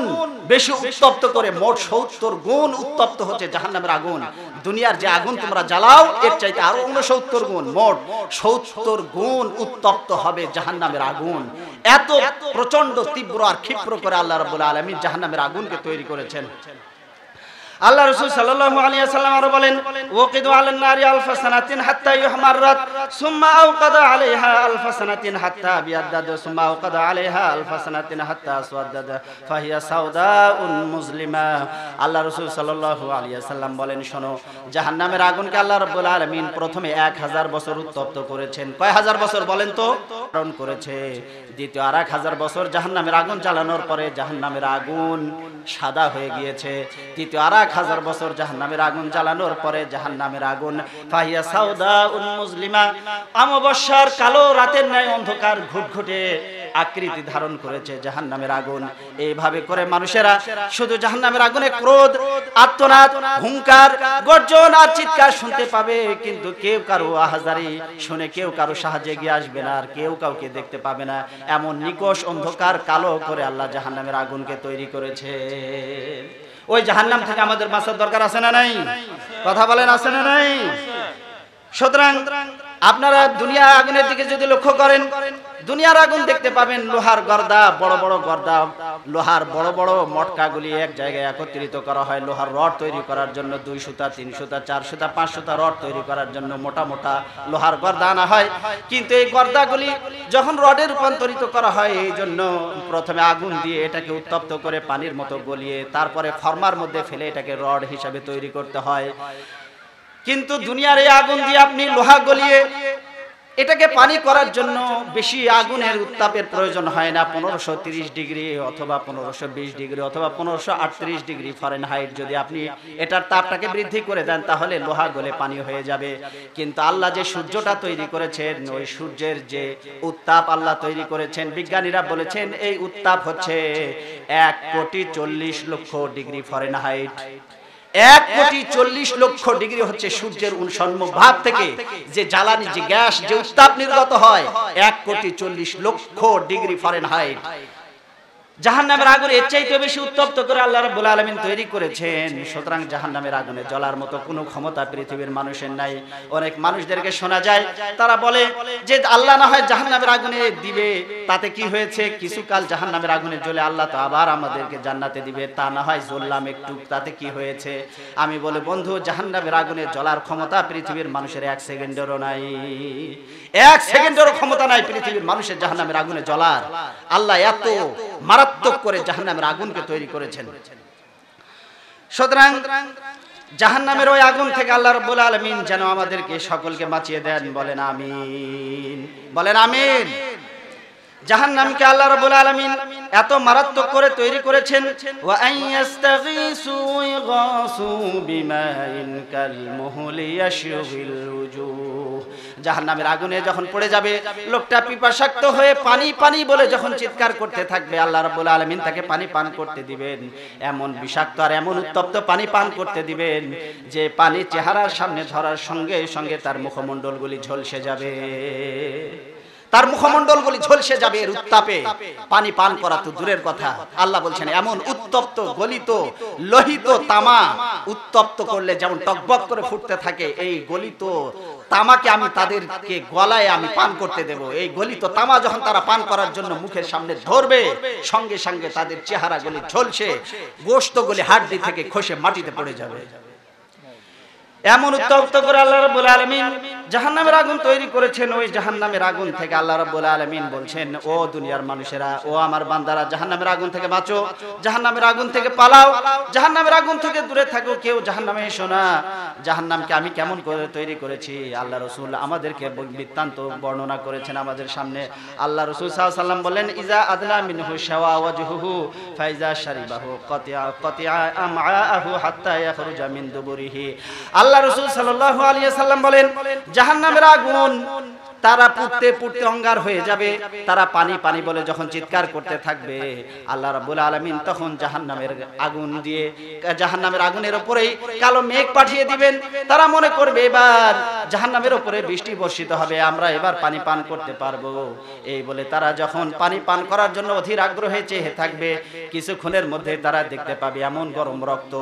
বেশি উত্তপ্ত করে, মোট 70 গুণ উত্তপ্ত হচ্ছে জাহান্নামের আগুন। দুনিয়ার যে আগুন তোমরা জ্বালাও এর চাইতে আরো 69 গুণ, মোট 70 গুণ উত্তপ্ত হবে জাহান্নামের আগুন। এত প্রচন্ড তীব্র আর ক্ষিপ্র করে আল্লাহ রাব্বুল আলামিন জাহান্নামের আগুনকে তৈরি করেছেন। আল্লাহ রাসূল সাল্লাল্লাহু আলাইহি ওয়াসাল্লাম আরো বলেন, ওয়াকিদু আলান নারি আলফা সানাতিন হাত্তা ইউহমাররাত সুম্মা আওকাদা আলাইহা আলফা সানাতিন হাত্তা বিয়াদ্দাদ সুম্মা আওকাদা আলাইহা আলফা সানাতিন হাত্তা আসওয়াদাদ ফাহিয়া সাউদাউন মুসলিমা। আল্লাহ রাসূল সাল্লাল্লাহু আলাইহি ওয়াসাল্লাম বলেন, শোনো, জাহান্নামের আগুনকে আল্লাহ রাব্বুল আলামিন প্রথমে 1000 বছর উত্তপ্ত করেছেন। কয় হাজার বছর বলেন তো? কারণ করেছে। দ্বিতীয় আর 1000 বছর জাহান্নামের আগুন জ্বালানোর পরে জাহান্নামের আগুন সাদা হয়ে গিয়েছে। তৃতীয় আর 1000 বছর জাহান্নামের আগুন জ্বালানোর পরে জাহান্নামের আগুন ফাহিয়া সাউদাউন মুসলিমা, অমাবস্যার কালো রাতের ন্যায় অন্ধকার ঘুটঘুটে আকৃতি ধারণ করেছে জাহান্নামের আগুন। এইভাবে করে মানুষেরা শুধু জাহান্নামের আগুনে ক্রোধ, আর্তনাদ, হুঙ্কার, গর্জন আর চিৎকার শুনতে পাবে, কিন্তু কেউ কারো আহাজারি শুনে কেউ কারো সাহায্যে এগিয়ে আসবে না, আর কেউ কাউকে দেখতে পাবে না। এমন নিকষ অন্ধকার কালো করে আল্লাহ জাহান্নামের আগুনকে তৈরি করেছে। ওই জাহান্নাম থেকে আমাদের বাঁচার দরকার আছে না নাই? কথা বলেন, আছে না নাই? সুতরাং আপনারা দুনিয়া আগুনের দিকে যদি লক্ষ্য করেন, দুনিয়ার আগুন দেখতে পাবেন লোহার গর্দা, বড় বড় গর্দা, লোহার বড় বড় মটকাগুলি এক জায়গায় একত্রিত করা হয় লোহার রড তৈরি করার জন্য। 2 সুতা, 3 সুতা, 4 সুতা, 5 সুতা রড তৈরি করার জন্য মোটা মোটা লোহার গর্দা আনা হয়। কিন্তু এই গর্দাগুলি যখন রডে রূপান্তরিত করা হয়, এই জন্য প্রথমে আগুন দিয়ে এটাকে উত্তপ্ত করে পানির মতো গলিয়ে তারপরে ফর্মার মধ্যে ফেলে এটাকে রড হিসাবে তৈরি করতে হয়। কিন্তু দুনিয়ার এই আগুন দিয়ে আপনি লোহা গলিয়ে এটাকে পানি করার জন্য বেশি আগুনের উত্তাপের প্রয়োজন হয় না। 1530 ডিগ্রি অথবা 1520 ডিগ্রি অথবা 1538 ডিগ্রি ফারেনহাইট যদি আপনি এটার তাপটাকে বৃদ্ধি করে দেন, তাহলে লোহা গলে পানি হয়ে যাবে। কিন্তু আল্লাহ যে সূর্যটা তৈরি করেছেন, ওই সূর্যের যে উত্তাপ আল্লাহ তৈরি করেছেন, বিজ্ঞানীরা বলেছেন এই উত্তাপ হচ্ছে 1,40,00,000 ডিগ্রি ফারেনহাইট। 1,40,00,000 ডিগ্রি হচ্ছে সূর্যের উষ্ণভাব থেকে যে জ্বালানি, যে গ্যাস, যে উত্তাপ নির্গত হয়, 1,40,00,000 ডিগ্রি ফারেনহাইট। জাহান্নামের আগুন এর চাইতে বেশি উত্তপ্ত করে আল্লাহ রাব্বুল আলামিন তৈরি করেছেন। সুতরাং জাহান্নামের আগুনে জ্বলার মতো কোনো ক্ষমতা পৃথিবীর মানুষের নাই। অনেক মানুষদেরকে শোনা যায় তারা বলে যে আল্লাহ না হয় জাহান্নামের আগুনে দিবে, তাতে কি হয়েছে, কিছুকাল জাহান্নামের আগুনে জ্বলে আল্লাহ তো আবার আমাদেরকে জান্নাতে দিবে, তা না হয় জ্বললাম একটু, তাতে কি হয়েছে? আমি বলে, বন্ধু, জাহান্নামের আগুনে জ্বলার ক্ষমতা পৃথিবীর মানুষের 1 সেকেন্ডেরও নাই। 1 সেকেন্ডেরও ক্ষমতা নাই পৃথিবীর মানুষের জাহান্নামের আগুনে জ্বলার। আল্লাহ এত মারাত্মক করে জাহান্নামের আগুনকে তৈরি করেছেন। সুতরাং জাহান্নামের ওই আগুন থেকে আল্লাহ রাব্বুল আলামিন যেন আমাদেরকে সকলকে বাঁচিয়ে দেন। বলেন আমিন, বলেন আমিন। জাহান্নামকে আল্লাহ রাব্বুল আলামিন এত মারাত্মক করে তৈরি করেছেন, ওয়া আইয়াস্তাগীসু ইগাসু বিমাইন কাল মুহলি ইয়াশবিল উজুহ। জাহান্নামের আগুনে যখন পড়ে যাবে, লোকটা পিপাসাক্ত হয়ে পানি পানি বলে যখন চিৎকার করতে থাকবে, আল্লাহ রাব্বুল আলামিন তাকে পানি পান করতে দিবেন। এমন বিষাক্ত আর এমন উত্তপ্ত পানি পান করতে দিবেন যে পানি চেহারার সামনে ধরার সঙ্গে সঙ্গে তার মুখমণ্ডলগুলি ঝলসে যাবে, তার মুখমণ্ডলগুলি ঝলসে যাবে এর উত্তাপে। পানি পান করা তো দূরের কথা, আল্লাহ বলছেন এমন উত্তপ্ত গলিত লোহিত তামা উত্তপ্ত করলে যেমন টকবক করে ফুটতে থাকে, এই গলিত তামাকে আমি তাদেরকে গলায় আমি পান করতে দেব। এই গলিত তামা যখন তারা পান করার জন্য মুখের সামনে ধরবে, সঙ্গে সঙ্গে তাদের চেহারাগুলি ঝলসে গোশতগুলি হাড়ি থেকে খসে মাটিতে পড়ে যাবে। এমন উত্তপ্ত করে আল্লাহ রাব্বুল আলামিন জাহান্নামের আগুন তৈরি করেছেন। ওই জাহান্নামের আগুন থেকে আল্লাহ রাব্বুল আলামিন বলছেন, ও দুনিয়ার মানুষেরা, ও আমার বান্দারা, জাহান্নামের আগুন থেকে বাঁচো, জাহান্নামের আগুন থেকে পালাও, জাহান্নামের আগুন থেকে দূরে থাকো, কেউ জাহান্নামে এসো না। জাহান্নামকে আমি কেমন করে তৈরি করেছি আল্লাহ রাসূল আমাদেরকে বৃত্তান্ত বর্ণনা করেছেন আমাদের সামনে। আল্লাহ রাসূল সাল্লাল্লাহু আলাইহি ওয়াসাল্লাম বলেন, ইজা আদলা মিনহু শাওয়া ওয়াজহুহু ফাইজা শারিবাহু কাতিয়া আমআহু হাত্তা ইয়াখরুজা মিন দুবুরিহি। আল্লাহ রাসূল সাল্লাল্লাহু আলাইহি ওয়াসাল্লাম বলেন, জাহান্নামের আগুন তারা পুড়তে পুড়তে অঙ্গার হয়ে যাবে, তারা পানি পানি বলে যখন চিৎকার করতে থাকবে, আল্লাহ রাব্বুল আলামিন তখন জাহান্নামের আগুন দিয়ে জাহান্নামের আগুনের উপরেই কালো মেঘ পাঠিয়ে দিবেন। তারা মনে করবে এবার জাহান্নামের উপরে বৃষ্টি বর্ষিত হবে, আমরা এবার পানি পান করতে পারবো। এই বলে তারা যখন পানি পান করার জন্য অধীর আগ্রহে চেয়ে থাকবে, কিছুক্ষণের মধ্যে তারা দেখতে পাবে এমন গরম রক্ত,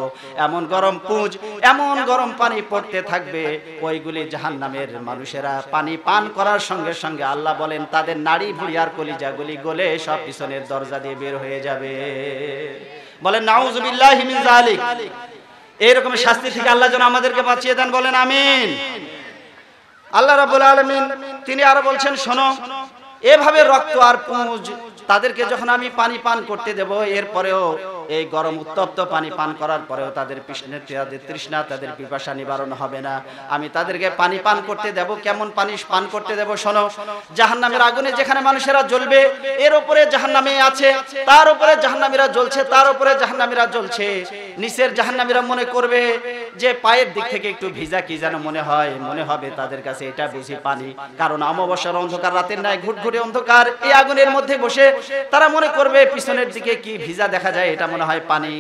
এমন গরম পুঁজ, এমন গরম পানি পড়তে থাকবে। ওইগুলি জাহান্নামের মানুষেরা পানি পান করার সঙ্গে সঙ্গে আল্লাহ বলেন তাদের নাড়ি ভুঁড়ি আর কলিজাগুলি গলে সব পিছনের দরজা দিয়ে বের হয়ে যাবে। বলেন নাউযুবিল্লাহি মিন যালিক। এরকম শাস্তি থেকে আল্লাহ যেন আমাদেরকে বাঁচিয়ে দেন, বলেন আমিন। আল্লাহ রাব্বুল আলামিন তিনি আরো বলছেন, শোনো, এভাবে রক্ত আর পুঁজ তাদেরকে যখন আমি পানি পান করতে দেব, এরপরেও এই গরম উত্তপ্ত পানি পান করার পরেও তাদের তৃষ্ণা তাদের পিপাসা নিবারণ হবে না। আমি তাদেরকে পানি পান করতে দেব। কেমন পানি পান করতে দেব? শোনো, জাহান্নামের আগুনে যেখানে মানুষেরা জ্বলবে, এর উপরে জাহান্নামে আছে, তার উপরে জাহান্নামীরা জ্বলছে, তার উপরে জাহান্নামীরা জ্বলছে। নিচের জাহান্নামীরা মনে করবে যে পায়ের দিক থেকে একটু ভিজা কি যেন মনে হয়, মনে হবে তাদের কাছে এটা বুঝি পানি। কারণ অমাবস্যার অন্ধকার রাতের নাই ঘুটঘুটে অন্ধকার, এই আগুনের মধ্যে বসে তারা মনে করবে পিছনের দিকে কি ভিজা দেখা যায়, এটা মনে হয় পানি।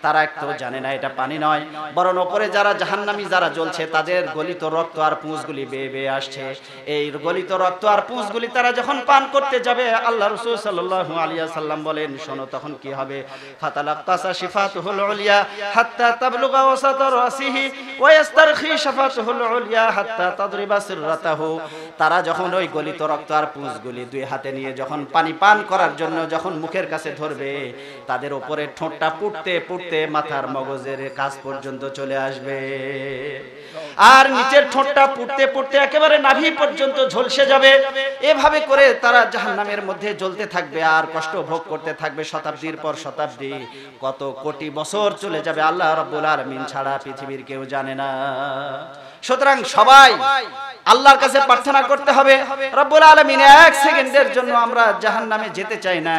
তারা একটু জানে না এটা পানি নয়, বরং ওপরে যারা জাহান্নামী যারা জ্বলছে তাদের গলিত রক্ত আর পুঁজগুলি বেয়ে বেয়ে আসছে। এই গলিত রক্ত আর পুঁজগুলি তারা যখন পান করতে যাবে, আল্লাহ রাসূল সাল্লাল্লাহু আলাইহি ওয়াসাল্লাম বলেন, শোনো তখন কি হবে? ফাতালাক্কাসা শিফাতুহুল উলিয়া হাত্তা তাবলুগা ওয়াসাতা রাসিহি ওয়া ইস্তারখি শিফাতুহুল উলিয়া হাত্তা তাদরিবা সিররাতাহু। তারা যখন ওই গলিত রক্ত আর পুঁজগুলি দুই হাতে নিয়ে যখন পানি পান করার জন্য যখন মুখের কাছে ধরবে, তাদের উপরে ঠোঁটটা পুড়তে পুড়তে মাথার মগজের কাছ পর্যন্ত চলে আসবে, আর নিচের ঠোঁটটা পুড়তে পুড়তে একেবারে নাভি পর্যন্ত ঝলসে যাবে। এভাবে করে তারা জাহান্নামের মধ্যে জ্বলতে থাকবে আর কষ্ট ভোগ করতে থাকবে শতাব্দীর পর শতাব্দী। কত কোটি বছর চলে যাবে আল্লাহ রাব্বুল আলামিন ছাড়া পৃথিবীর কেউ জানে না। সুতরাং সবাই আল্লাহর কাছে প্রার্থনা করতে হবে, রব্বুল আলামিন এক সেকেন্ডের জন্য আমরা জাহান্নামে যেতে চাই না,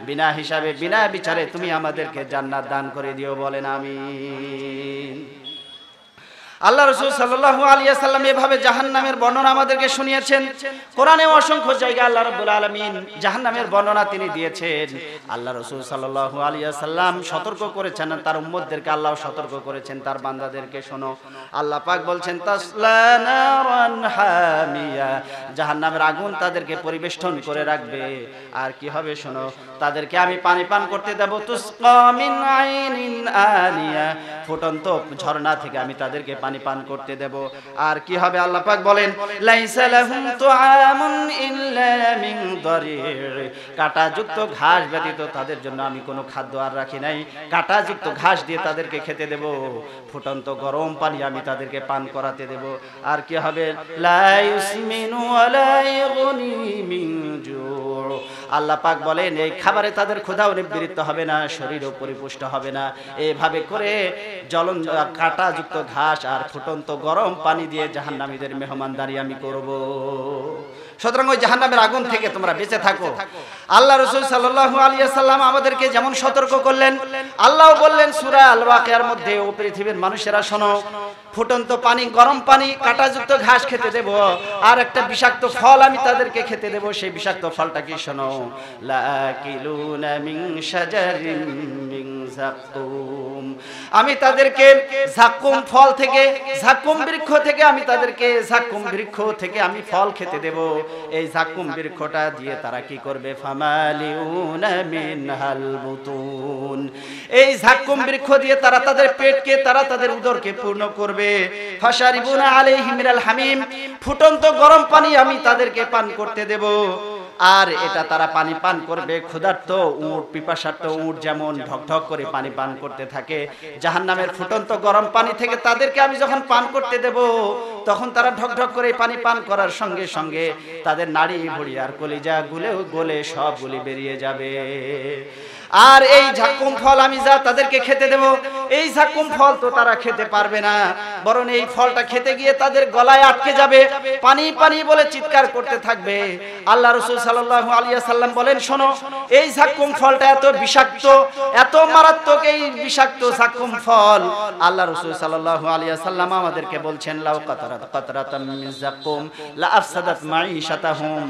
বিনা হিসাবে বিনা বিচারে তুমি আমাদেরকে জান্নাত দান করে দিও, বলেন আমিন। আল্লাহ রাসূল সাল্লাল্লাহু আলাইহি ওয়াসাল্লাম এভাবে জাহান্নামের বর্ণনা আমাদেরকে শুনিয়েছেন। কোরআনে অসংখ্য জায়গায় আল্লাহ রাব্বুল আলামিন জাহান্নামের বর্ণনা তিনি দিয়েছেন। আল্লাহ রাসূল সাল্লাল্লাহু আলাইহি ওয়াসাল্লাম সতর্ক করেছেন, তার উম্মতদেরকে আল্লাহ সতর্ক করেছেন, তার বান্দাদেরকে শোনো, আল্লাহ পাক বলছেন তাসলা নারান হামিয়া, জাহান্নামের আগুন তাদেরকে পরিবেষ্টন করে রাখবে। আর কি হবে শোনো, তাদেরকে আমি পানি পান করতে দেব, তুসকা মিন আইনিন আনিয়া, ফুটন্ত ঝর্ণা থেকে আমি তাদেরকে পানি পান করতে দেব। আর কি হবে আল্লাহ পাক বলেন, লাইসা লাহুম তুআমুন ইল্লা মিন দারির, কাঁটাযুক্ত ঘাস ব্যতীত তাদের জন্য আমি কোনো খাদ্য আর রাখি নাই, কাঁটাযুক্ত ঘাস দিয়ে তাদেরকে খেতে দেব, ফুটন্ত গরম পানি আমি তাদেরকে পান করাতে দেব। আর কি হবে, লা ইউসমিনু ওয়া লা ইগুনি মিন জু, আল্লাহ পাক বলেন এই খাবারে তাদের ক্ষুধাও নিবৃত্ত হবে না, শরীরও পরিপুষ্ট হবে না। এইভাবে করে জ্বলন কাঁটাযুক্ত ঘাস আর ফুটন্ত গরম পানি দিয়ে জাহান্নামীদের মেহমানদারি আমি করব। সুতরাং ওই জাহান্নামের আগুন থেকে তোমরা বেঁচে থাকো। আল্লাহ রাসূল সাল্লাল্লাহু আলাইহি ওয়াসাল্লাম আমাদেরকে যেমন সতর্ক করলেন, আল্লাহও বললেন সূরা আল ওয়াকিয়ার মধ্যে, ও পৃথিবীর মানুষেরা শোনো, ফুটন্ত পানি, গরম পানি, কাঁটাযুক্ত ঘাস খেতে দেব, আর একটা বিষাক্ত ফল আমি তাদেরকে খেতে দেব। সেই বিষাক্ত ফলটা কি শোনো, লাকিলুনা মিন শাজারিন মিন যাক্কুম। আমি তাদেরকে যাক্কুম ফল থেকে, যাক্কুম বৃক্ষ থেকে আমি তাদেরকে, যাক্কুম বৃক্ষ থেকে আমি ফল খেতে দেব। এই যাক্কুম বৃক্ষটা দিয়ে তারা কি করবে, ফামালিউনা মিনহাল বুতুন। এই যাক্কুম বৃক্ষ দিয়ে তারা তাদের পেটকে, তারা তাদের উদরকে পূর্ণ করবে। ফাশারিবুনা আলাইহি মিনাল হামিম, ফুটন্ত গরম পানি আমি তাদেরকে পান করতে দেব। আর এটা তারা পানি পান করবে, ক্ষুধার্ত উট, পিপাসার্ত উট যেমন ঢকঢক করে পানি পান করতে থাকে, জাহান্নামের ফুটন্ত গরম পানি থেকে তাদেরকে আমি যখন পান করতে দেব, তখন তারা ঢকঢক করে পানি পান করার সঙ্গে সঙ্গে তাদের নাড়ি ভুঁড়ি আর কলিজা গলে সবগুলি বেরিয়ে যাবে। আর এই যাক্কুম ফল আমি যা তাদেরকে খেতে দেব, এই যাক্কুম ফল তো তারা খেতে পারবে না, বরং এই ফলটা খেতে গিয়ে তাদের গলায় আটকে যাবে, পানি পানি বলে চিৎকার করতে থাকবে। আল্লাহ রাসূল সাল্লাল্লাহু আলাইহি ওয়াসাল্লাম বলেন, শোনো, এই যাক্কুম ফলটা এত বিষাক্ত, এত মারাত্মক, এই বিষাক্ত যাক্কুম ফল আল্লাহ রাসূল সাল্লাল্লাহু আলাইহি ওয়াসাল্লাম আমাদেরকে বলছেন, লাউ কাতরাতাম মিন যাক্কুম লা আফসাদাত মাঈশাতাহুম।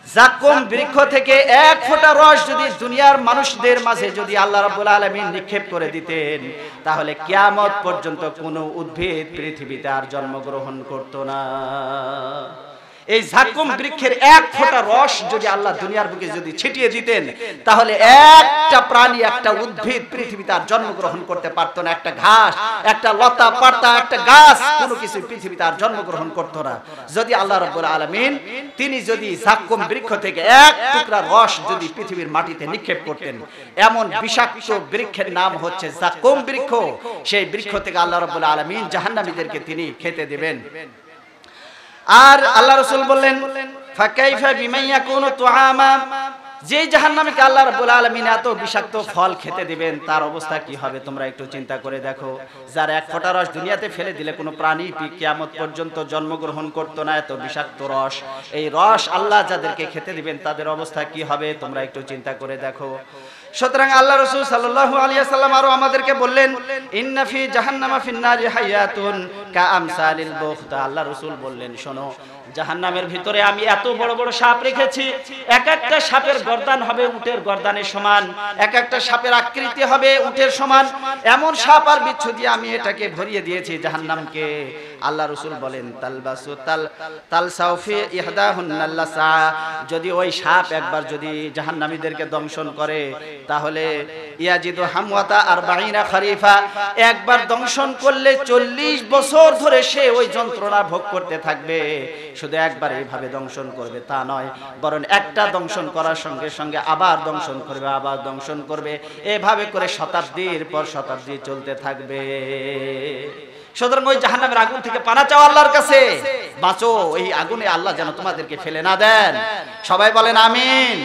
যাক্কুম বৃক্ষ থেকে এক ফোঁটা রস যদি দুনিয়ার মানুষদের মাঝে যদি আল্লাহ রাব্বুল আলামিন নিক্ষেপ করে দিতেন, তাহলে কিয়ামত পর্যন্ত কোনো উদ্ভিদ পৃথিবীতে আর জন্মগ্রহণ করত না। এই যাক্কুম বৃক্ষের এক ফোঁটা রস যদি আল্লাহ দুনিয়ার বুকে যদি ছিটিয়ে দিতেন, তাহলে একটা প্রাণী, একটা উদ্ভিদ পৃথিবীতে আর জন্মগ্রহণ করতে পারত না। একটা ঘাস, একটা লতা পাতা, একটা গাছ, কোনো কিছু পৃথিবীতে আর জন্মগ্রহণ করত না, যদি আল্লাহ রাব্বুল আলামিন তিনি যদি যাক্কুম বৃক্ষ থেকে এক টুকরা রস যদি পৃথিবীর মাটিতে নিক্ষেপ করতেন। এমন বিষাক্ত বৃক্ষের নাম হচ্ছে যাক্কুম বৃক্ষ। সেই বৃক্ষ থেকে আল্লাহ রাব্বুল আলামিন জাহান্নামীদেরকে তিনি খেতে দিবেন। আর আল্লাহ রাসূল বললেন, ফাকাইফা বিমান ইয়াকুনু তুআমা, যে জাহান্নামীকে আল্লাহ রাব্বুল আলামিন এত বিষাক্ত ফল খেতে দিবেন, তার অবস্থা কি হবে তোমরা একটু চিন্তা করে দেখো। যার এক ফোঁটা রস দুনিয়াতে ফেলে দিলে কোনো প্রাণী কিয়ামত পর্যন্ত জন্মগ্রহণ করত না, এত বিষাক্ত রস। এই রস আল্লাহ যাদেরকে খেতে দিবেন তাদের অবস্থা কি হবে তোমরা একটু চিন্তা করে দেখো। সুতরাং আল্লাহ রাসূল সাল্লাল্লাহু আলাইহি ওয়াসাল্লাম আরো আমাদেরকে বললেন, ইন্না ফি জাহান্নামা ফিন নারি হায়াতুন কাআমসালিল বুখতা। আল্লাহ রাসূল বললেন, শোনো, জাহান্নামের ভিতরে আমি এত বড় বড় সাপ রেখেছি, এক একটা সাপের গর্দান হবে উটের গর্দানের সমান, এক একটা সাপের আকৃতি হবে উটের সমান, এমন সাপ আর বিচ্ছু দিয়ে আমি এটাকে ভরিয়ে দিয়েছি জাহান্নামকে। আল্লাহ রাসূল বলেন, তালবাসু তালসাউফি ইহদাহুন্নাল্লাসা, যদি ওই সাপ একবার যদি জাহান্নামীদেরকে দংশন করে, তাহলে ইয়াজিদু হামওয়াতা 40 খরিফা, একবার দংশন করলে 40 বছর ধরে সে ওই যন্ত্রণা ভোগ করতে থাকবে। শুধু একবার এইভাবে দংশন করবে তা নয়, বরং একটা দংশন করার সঙ্গে সঙ্গে আবার দংশন করবে, আবার দংশন করবে, এভাবে করে শতাব্দীর পর শতাব্দী চলতে থাকবে। সুতরাং ওই জাহান্নামের আগুন থেকে পানা চাও আল্লাহর কাছে, বাঁচো, এই আগুনে আল্লাহ যেন তোমাদেরকে ফেলে না দেন। সবাই বলেন আমিন।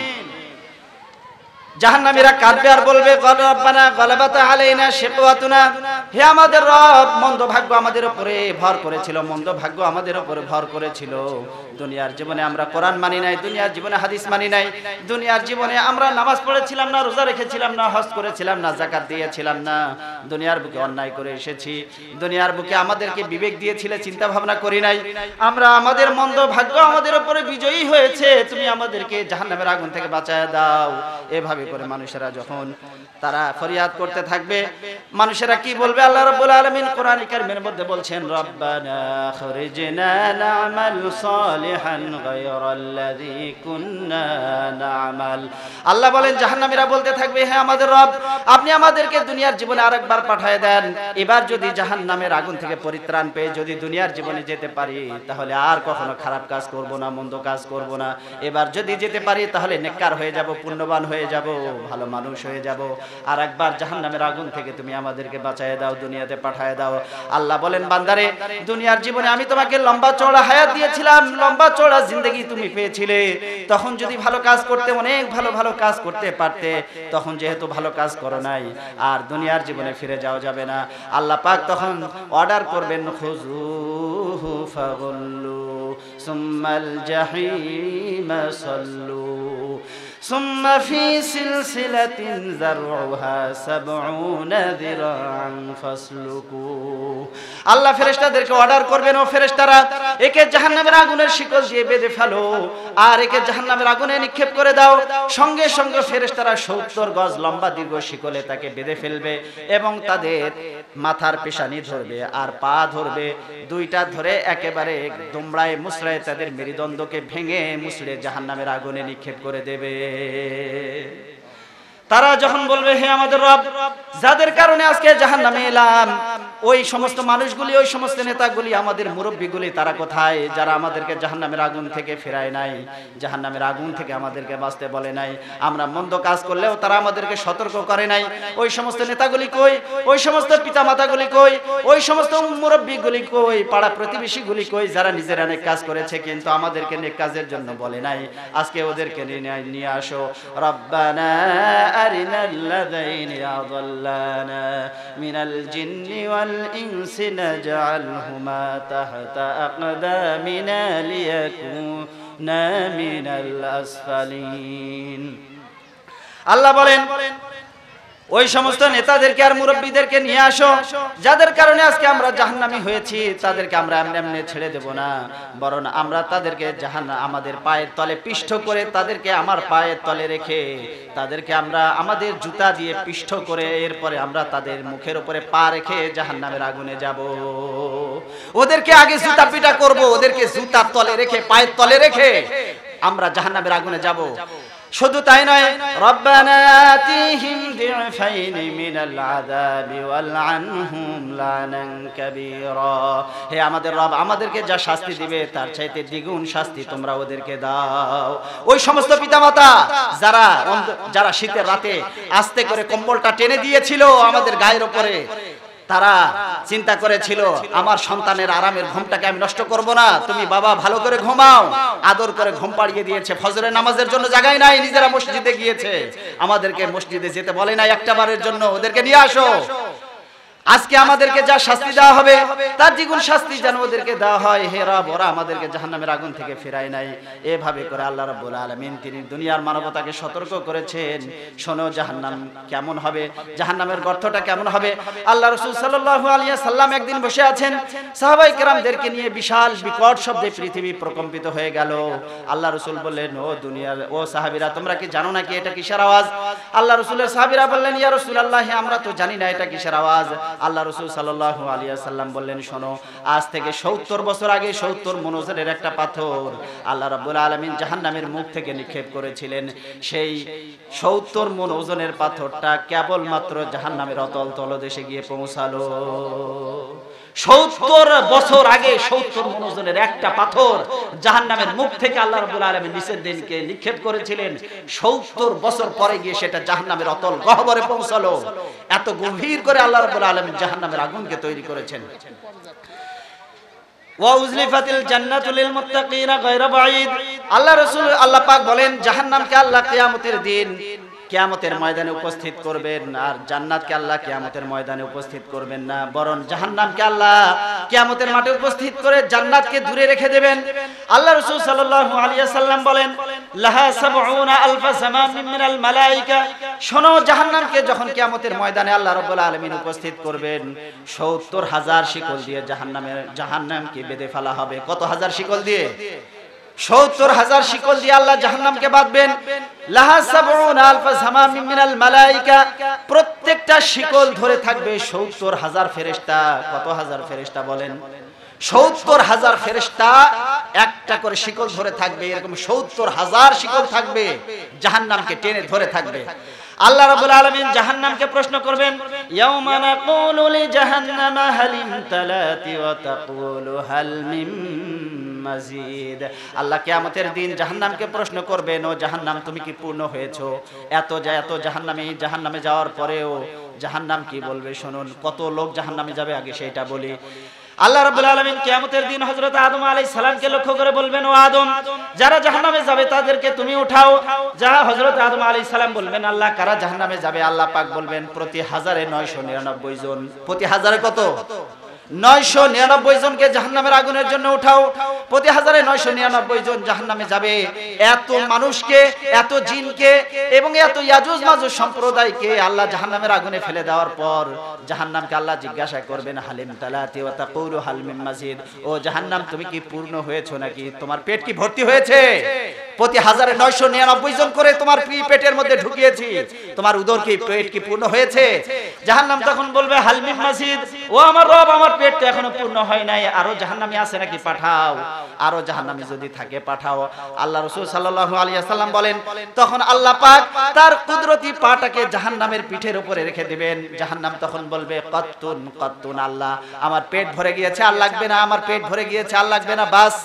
জাহান্নামীরা কাঁদবে আর বলবে, রব্বানা গালাবাত আলাইনা শিকওয়াতুনা, হে আমাদের রব, মন্দ ভাগ্য আমাদের উপরে ভর করেছিল, মন্দ ভাগ্য আমাদের উপরে ভর করেছিল। দুনিয়ার জীবনে আমরা কোরআন মানি নাই, দুনিয়ার জীবনে হাদিস মানি নাই, দুনিয়ার জীবনে আমরা নামাজ পড়েছিলাম না, রোজা রেখেছিলাম না, হজ করেছিলাম না, যাকাত দিয়েছিলাম না, দুনিয়ার বুকে অন্যায় করে এসেছি, দুনিয়ার বুকে আমাদেরকে বিবেক দিয়েছিলে, চিন্তা ভাবনা করি নাই, আমরা আমাদের মন্দ ভাগ্য আমাদের উপরে বিজয়ী হয়েছে, তুমি আমাদেরকে জাহান্নামের আগুন থেকে বাঁচায় দাও। এভাবে করে মানুষেরা যখন তারা ফরিয়াদ করতে থাকবে, মানুষেরা কি বলবে? আল্লাহ রাব্বুল আলামিন কোরআন কারীমের মধ্যে বলছেন, রব্বানা খরিজনা না'মাল সালিহান গায়রাল্লাযী কুননা না'মাল। আল্লাহ বলেন, জাহান্নামীরা বলতে থাকবে, হে আমাদের রব, আপনি আমাদেরকে দুনিয়ার জীবনে আরেকবার পাঠিয়ে দেন, এবার যদি জাহান্নামের আগুন থেকে পরিত্রাণ পেয়ে যদি দুনিয়ার জীবনে যেতে পারি, তাহলে আর কখনো খারাপ কাজ করব না, মন্দ কাজ করব না, এবার যদি যেতে পারি তাহলে নেককার হয়ে যাব, পুণ্যবান হয়ে যাব, ভালো মানুষ হয়ে যাব, আর একবার জাহান্নামের আগুন থেকে তুমি আমাদেরকে বাঁচায় দাও, দুনিয়াতে পাঠায় দাও। আল্লাহ বলেন, বান্দারে, দুনিয়ার জীবনে আমি তোমাকে লম্বা চওড়া হায়াত দিয়েছিলাম, লম্বা চওড়া জিন্দেগি তুমি পেয়েছিলে, তখন যদি ভালো কাজ করতে, অনেক ভালো ভালো কাজ করতে পারতে, তখন যেহেতু ভালো কাজ করো নাই, আর দুনিয়ার জীবনে ফিরে যাওয়া যাবে না। আল্লাহ পাক তখন অর্ডার করবেন, খুযুহু ফাগুল্লু সুম্মাল জাহিম সাল্লু সুম্মা ফি সিলসিলাতিন যারউহা ৭০ যিরাআন ফাসলুকু। আল্লাহ ফেরেশতাদেরকে অর্ডার করবেন, ও ফেরেশতারা একে জাহান্নামের আগুনের শিকল দিয়ে বেঁধে ফেলো আর একে জাহান্নামের আগুনে নিক্ষেপ করে দাও। সঙ্গে সঙ্গে ফেরেশতারা ৭০ গজ লম্বা দীর্ঘ শিকলে তাকে বেঁধে ফেলবে এবং তাদের মাথার পেশানি ধরবে আর পা ধরবে, দুইটা ধরে একেবারে দুমড়ায় মুচড়ায় তাদের মেরুদণ্ডকে ভেঙে মুচড়ে জাহান্নামের আগুনে নিক্ষেপ করে দেবে। তারা যখন বলবে, হে আমাদের রব, যাদের কারণে আজকে জাহান্নামে এলাম, ওই সমস্ত মানুষগুলি, ওই সমস্ত নেতাগুলি, আমাদের মুরব্বীগুলি তারা কোথায়, যারা আমাদেরকে জাহান্নামের আগুন থেকে ফেরায় নাই, জাহান্নামের আগুন থেকে আমাদেরকে বাঁচতে বলে নাই, আমরা মন্দ কাজ করলেও তারা আমাদেরকে সতর্ক করে নাই, ওই সমস্ত নেতাগুলি কই, ওই সমস্ত পিতামাতাগুলি কই, ওই সমস্ত মুরব্বীগুলি কই, পাড়া প্রতিবেশীগুলি কই, যারা নিজেরা নেক কাজ করেছে কিন্তু আমাদেরকে নেক কাজের জন্য বলে নাই, আজকে ওদেরকে নিয়ে আসো। রব্বানা আরিনাল লাযাইনি আযাল্লানা মিনাল জিন্নি ওয়াল ইনসি নাজআলহুমা তাহতা আকদামিনা লিয়াকুনা মিনাল আসফালিন। আল্লাহ বলেন, ওই সমস্ত নেতাদেরকে আর মুরব্বীদেরকে নিয়ে আসো, যাদের কারণে আজকে আমরা জাহান্নামী হয়েছি, তাদেরকে আমরা এমনি এমনি ছেড়ে দেব না, বরং আমরা তাদেরকে জাহান্নাম আমাদের পায়ের তলে পিষ্ঠ করে, তাদেরকে আমার পায়ের তলে রেখে, তাদেরকে আমরা আমাদের জুতা দিয়ে পিষ্ঠ করে, এরপরে আমরা তাদের মুখের উপরে পা রেখে জাহান্নামের আগুনে যাব। ওদেরকে আগে জুতা পিটা করব, ওদেরকে জুতার তলে রেখে, পায়ের তলে রেখে আমরা জাহান্নামের আগুনে যাব। শুধু তাই নয়, রব্বানা আতিহিম দি'ফাইনি মিনাল আযাবি ওয়ালআনহুম লানান কাবীরা। হে আমাদের রব, আমাদেরকে যা শাস্তি দিবে তার চাইতে দ্বিগুণ শাস্তি তোমরা ওদেরকে দাও। ওই সমস্ত পিতামাতা যারা শীতের রাতে আস্তে করে কম্বলটা টেনে দিয়েছিল আমাদের গায়ের উপরে, তারা চিন্তা করেছিল আমার সন্তানের আরামের ঘুমটাকে আমি নষ্ট করব না, তুমি বাবা ভালো করে ঘুমাও, আদর করে ঘুম পাড়িয়ে দিয়েছে, ফজরের নামাজের জন্য জায়গায় নাই, নিজেরা মসজিদে গিয়েছে, আমাদেরকে মসজিদে যেতে বলে নাই একটা বারের জন্য, ওদেরকে নিয়ে আসো। আজকে আমাদেরকে যা শাস্তি দেওয়া হবে তার দ্বিগুণ শাস্তি যেন ওদেরকে দেওয়া হয়। হে রব, ওরা আমাদেরকে জাহান্নামের আগুন থেকে ফেরায় নাই। এভাবে করে আল্লাহ রাব্বুল আলামিন তিনি দুনিয়ার মানবতাকে সতর্ক করেছেন, শোনো জাহান্নাম কেমন হবে, জাহান্নামের গর্তটা কেমন হবে। আল্লাহ রাসূল সাল্লাল্লাহু আলাইহি ওয়াসাল্লাম একদিন বসে আছেন, সাহাবায়ে কেরামদেরকে নিয়ে বিশাল বিকট শব্দে পৃথিবী প্রকম্পিত হয়ে গেল। আল্লাহ রাসূল বললেন, ও দুনিয়ার ও সাহাবীরা, তোমরা কি জানো না কি এটা কিসের আওয়াজ? আল্লাহ রাসূলের সাহাবীরা বললেন, ইয়া রাসূলুল্লাহ, আমরা তো জানি না এটা কিসের আওয়াজ। আল্লাহ রাসূল সাল্লাল্লাহু আলাইহি ওয়াসাল্লাম বললেন, শোনো, আজ থেকে ৭০ বছর আগে ৭০ মণ ওজনের একটা পাথর আল্লাহ রাব্বুল আলামিন জাহান্নামের মুখ থেকে নিক্ষেপ করেছিলেন। সেই ৭০ মণ ওজনের পাথরটা কেবলমাত্র জাহান্নামের অতল তলদেশে গিয়ে পৌঁছালো। ৭০ বছর আগে ৭০ মণ ওজনের একটা পাথর জাহান্নামের মুখ থেকে আল্লাহ রাব্বুল আলামিন নিচের দিকে নিক্ষেপ করেছিলেন। ৭০ বছর পরে গিয়ে সেটা জাহান্নামের অতল গহ্বরে পৌঁছালো। এত গভীর করে আল্লাহ রাব্বুল আলামিন জাহান্নামের আগুনকে তৈরি করেছেন। ওয়া উজলিফাতিল জান্নাতু লিল মুত্তাকিনা গায়রা বাঈদ। আল্লাহ রাসূল আল্লাহ পাক বলেন, জাহান্নামকে আল্লাহ কিয়ামতের দিন কিয়ামতের ময়দানে উপস্থিত করবেন, আর জান্নাতকে আল্লাহ কিয়ামতের ময়দানে উপস্থিত করবেন না, বরং জাহান্নামকে আল্লাহ কিয়ামতের মাঠে উপস্থিত করে জান্নাতকে দূরে রেখে দেবেন। আল্লাহ রাসূল সাল্লাল্লাহু আলাইহি ওয়াসাল্লাম বলেন, লাহা ৭০ আলফা সামামিন মিনাল মালায়েকা। শোনো, জাহান্নামকে যখন কিয়ামতের ময়দানে আল্লাহ রাব্বুল আলামিন উপস্থিত করবেন, ৭০,০০০ শিকল দিয়ে জাহান্নামকে বেঁধে ফেলা হবে। কত হাজার শিকল দিয়ে? ৭০,০০০ শিকল দিয়ে আল্লাহ জাহান্নামকে বাঁধবেন। লাহা ৭০ আলফা সামামিন মিনাল মালায়েকা। প্রত্যেকটা শিকল ধরে থাকবে ৭০,০০০ ফেরেশতা। কত হাজার ফেরেশতা বলেন? ৭০,০০০ ফেরেশতা একটা করে শিকল ধরে থাকবে। এরকম ৭০,০০০ শিকল থাকবে, জাহান্নামকে টেনে ধরে থাকবে। আল্লাহ রাব্বুল আলামিন জাহান্নামকে প্রশ্ন করবেন, ইয়াউমা নাকুলু লি জাহান্নামা হাল ইমতালাতি ওয়া তাকুলু হাল মিন মাজিদ। আল্লাহ কিয়ামতের দিন জাহান্নামকে প্রশ্ন করবেন, ও জাহান্নাম, তুমি কি পূর্ণ হয়েছো? এত জাহান্নামে যাওয়ার পরেও জাহান্নাম কি বলবে শুনুন। কত লোক জাহান্নামে যাবে আগে সেটা বলি। আল্লাহ রাব্বুল আলামিন কিয়ামতের দিন হযরত আদম আলাইহিস সালামকে লক্ষ্য করে বলবেন, ও আদম, যারা জাহান্নামে যাবে তাদেরকে তুমি উঠাও। যারা হযরত আদম আলাইহিস সালাম বলবেন, আল্লাহ, কারা জাহান্নামে যাবে? আল্লাহ পাক বলবেন, প্রতি ১০০০-এ ৯৯৯ জন। প্রতি ১০০০-এ কত? 999 জনকে জাহান্নামের আগুনের জন্য উঠাও, প্রতি হাজারে 999 জন জাহান্নামে যাবে। এত মানুষকে, এত জিনকে এবং এত ইয়াজুজ মাজুজ সম্প্রদায়কে আল্লাহ জাহান্নামের আগুনে ফেলে দেওয়ার পর জাহান্নামকে আল্লাহ জিজ্ঞাসা করবেন হালিম তালাতি ওয়া তাকুলু হাল মিন মাজিদ, ও জাহান্নাম তুমি কি পূর্ণ হয়েছো নাকি, তোমার পেট কি ভর্তি হয়েছে? প্রতি হাজারে 999 জন করে তোমার পেটের মধ্যে ঢুকিয়েছি, তোমার উদর কি, পেট কি পূর্ণ হয়েছে? জাহান্নাম তখন বলবে হাল মিন মাজিদ, ও আমার রব, আমার পেট তো এখনো পূর্ণ হয় নাই, আরো জাহান্নামী আছে নাকি, পাঠাও। আরো জাহান্নামী যদি থাকে পাঠাও। আল্লাহ রাসূল সাল্লাল্লাহু আলাইহি ওয়াসাল্লাম বলেন, তখন আল্লাহ পাক তার কুদরতি পাটাকে জাহান্নামের পিঠের উপরে রেখে দিবেন। জাহান্নাম তখন বলবে কত্তুন কত্তুন, আল্লাহ আমার পেট ভরে গিয়েছে, আর লাগবে না, আমার পেট ভরে গিয়েছে, আর লাগবে না, বাস।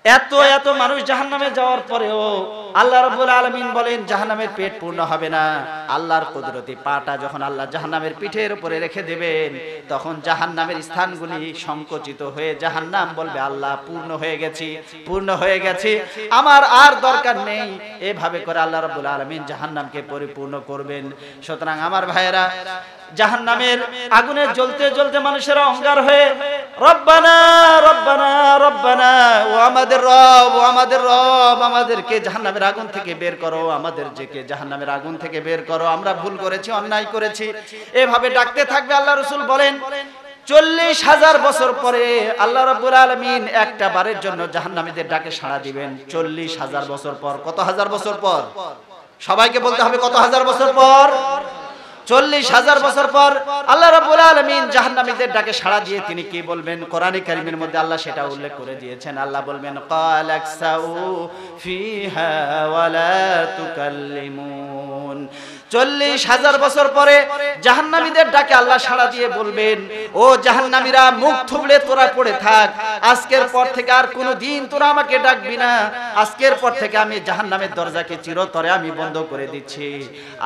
এত এত মানুষ জাহান্নামে যাওয়ার পরেও আল্লাহ রাব্বুল আলামিন বলেন জাহান্নামের পেট পূর্ণ হবে না। আল্লাহর কুদরতি পাটা যখন আল্লাহ জাহান্নামের পিঠের উপরে রেখে দেবেন, তখন জাহান্নামের স্থানগুলি সংকুচিত হয়ে জাহান্নাম বলবে আল্লাহ পূর্ণ হয়ে গেছি, পূর্ণ হয়ে গেছি, আমার আর দরকার নেই। এভাবে করে আল্লাহ রাব্বুল আলামিন জাহান্নামকে পরিপূর্ণ করবেন। সুতরাং আমার ভাইয়েরা, জাহান্নামের আগুনে জ্বলতে জ্বলতে মানুষেরা অঙ্গার হয়ে রব্বানা রব্বানা রব্বানা, ও আমাদের রব, ও আমাদের রব, আমাদেরকে জাহান্নামের আগুন থেকে বের করো, আমাদেরকে জাহান্নামের আগুন থেকে বের করো, আমরা ভুল করেছি, অন্যায় করেছি। এভাবে ডাকতে থাকবে। আল্লাহ রাসূল বলেন 40,000 বছর পরে আল্লাহ রাব্বুল আলামিন একটা বারের জন্য জাহান্নামীদের ডাকে সাড়া দিবেন। 40,000 বছর পর। কত হাজার বছর পর? সবাইকে বলতে হবে কত হাজার বছর পর? 40,000 বছর পর আল্লাহ রাব্বুল আলামিন জাহান্নামীদের ডাকে সাড়া দিয়ে তিনি কি বলবেন? কোরআনে কারীমের মধ্যে আল্লাহ সেটা উল্লেখ করে দিয়েছেন। আল্লাহ বলবেন ক্বালাকসাউ ফিহা ওয়ালা তুকাল্লিমুন। 40,000 বছর পরে জাহান্নামীদের ডাকে আল্লাহ সাড়া দিয়ে বলবেন, ও জাহান্নামীরা, মুখ থুবড়ে তোরা পড়ে থাক, আজকের পর থেকে আর কোনোদিন তোরা আমাকে ডাকবি না, আজকের পর থেকে আমি জাহান্নামের দরজাকে চিরতরে আমি বন্ধ করে দিচ্ছি।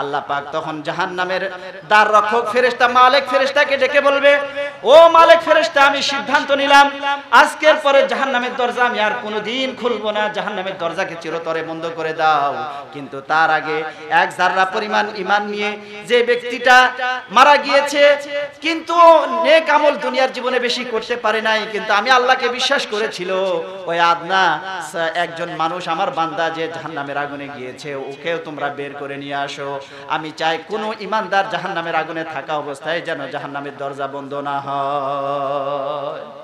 আল্লাহ পাক তখন জাহান্নামের দ্বার রক্ষক ফেরেশতা মালিক ফেরেশতাকে ডেকে বলবে, ও মালিক ফেরেশতা, আমি সিদ্ধান্ত নিলাম আজকের পরে জাহান্নামের দরজা আমি আর কোনোদিন খুলবো না, জাহান্নামের দরজাকে চিরতরে বন্ধ করে দাও। কিন্তু তার আগে এক যাররা পরিমাণ ঈমান নিয়ে যে ব্যক্তিটা মারা গিয়েছে, কিন্তু নেক আমল দুনিয়ার জীবনে বেশি করতে পারে নাই, কিন্তু আমি আল্লাহকে বিশ্বাস করেছিল, ওই আদনা একজন মানুষ আমার বান্দা যে জাহান্নামের আগুনে গিয়েছে, ওকেও তোমরা বের করে নিয়ে আসো। আমি চাই কোনো ঈমানদার জাহান্নামের আগুনে থাকা অবস্থায় যেন জাহান্নামের দরজা বন্ধ না হয়।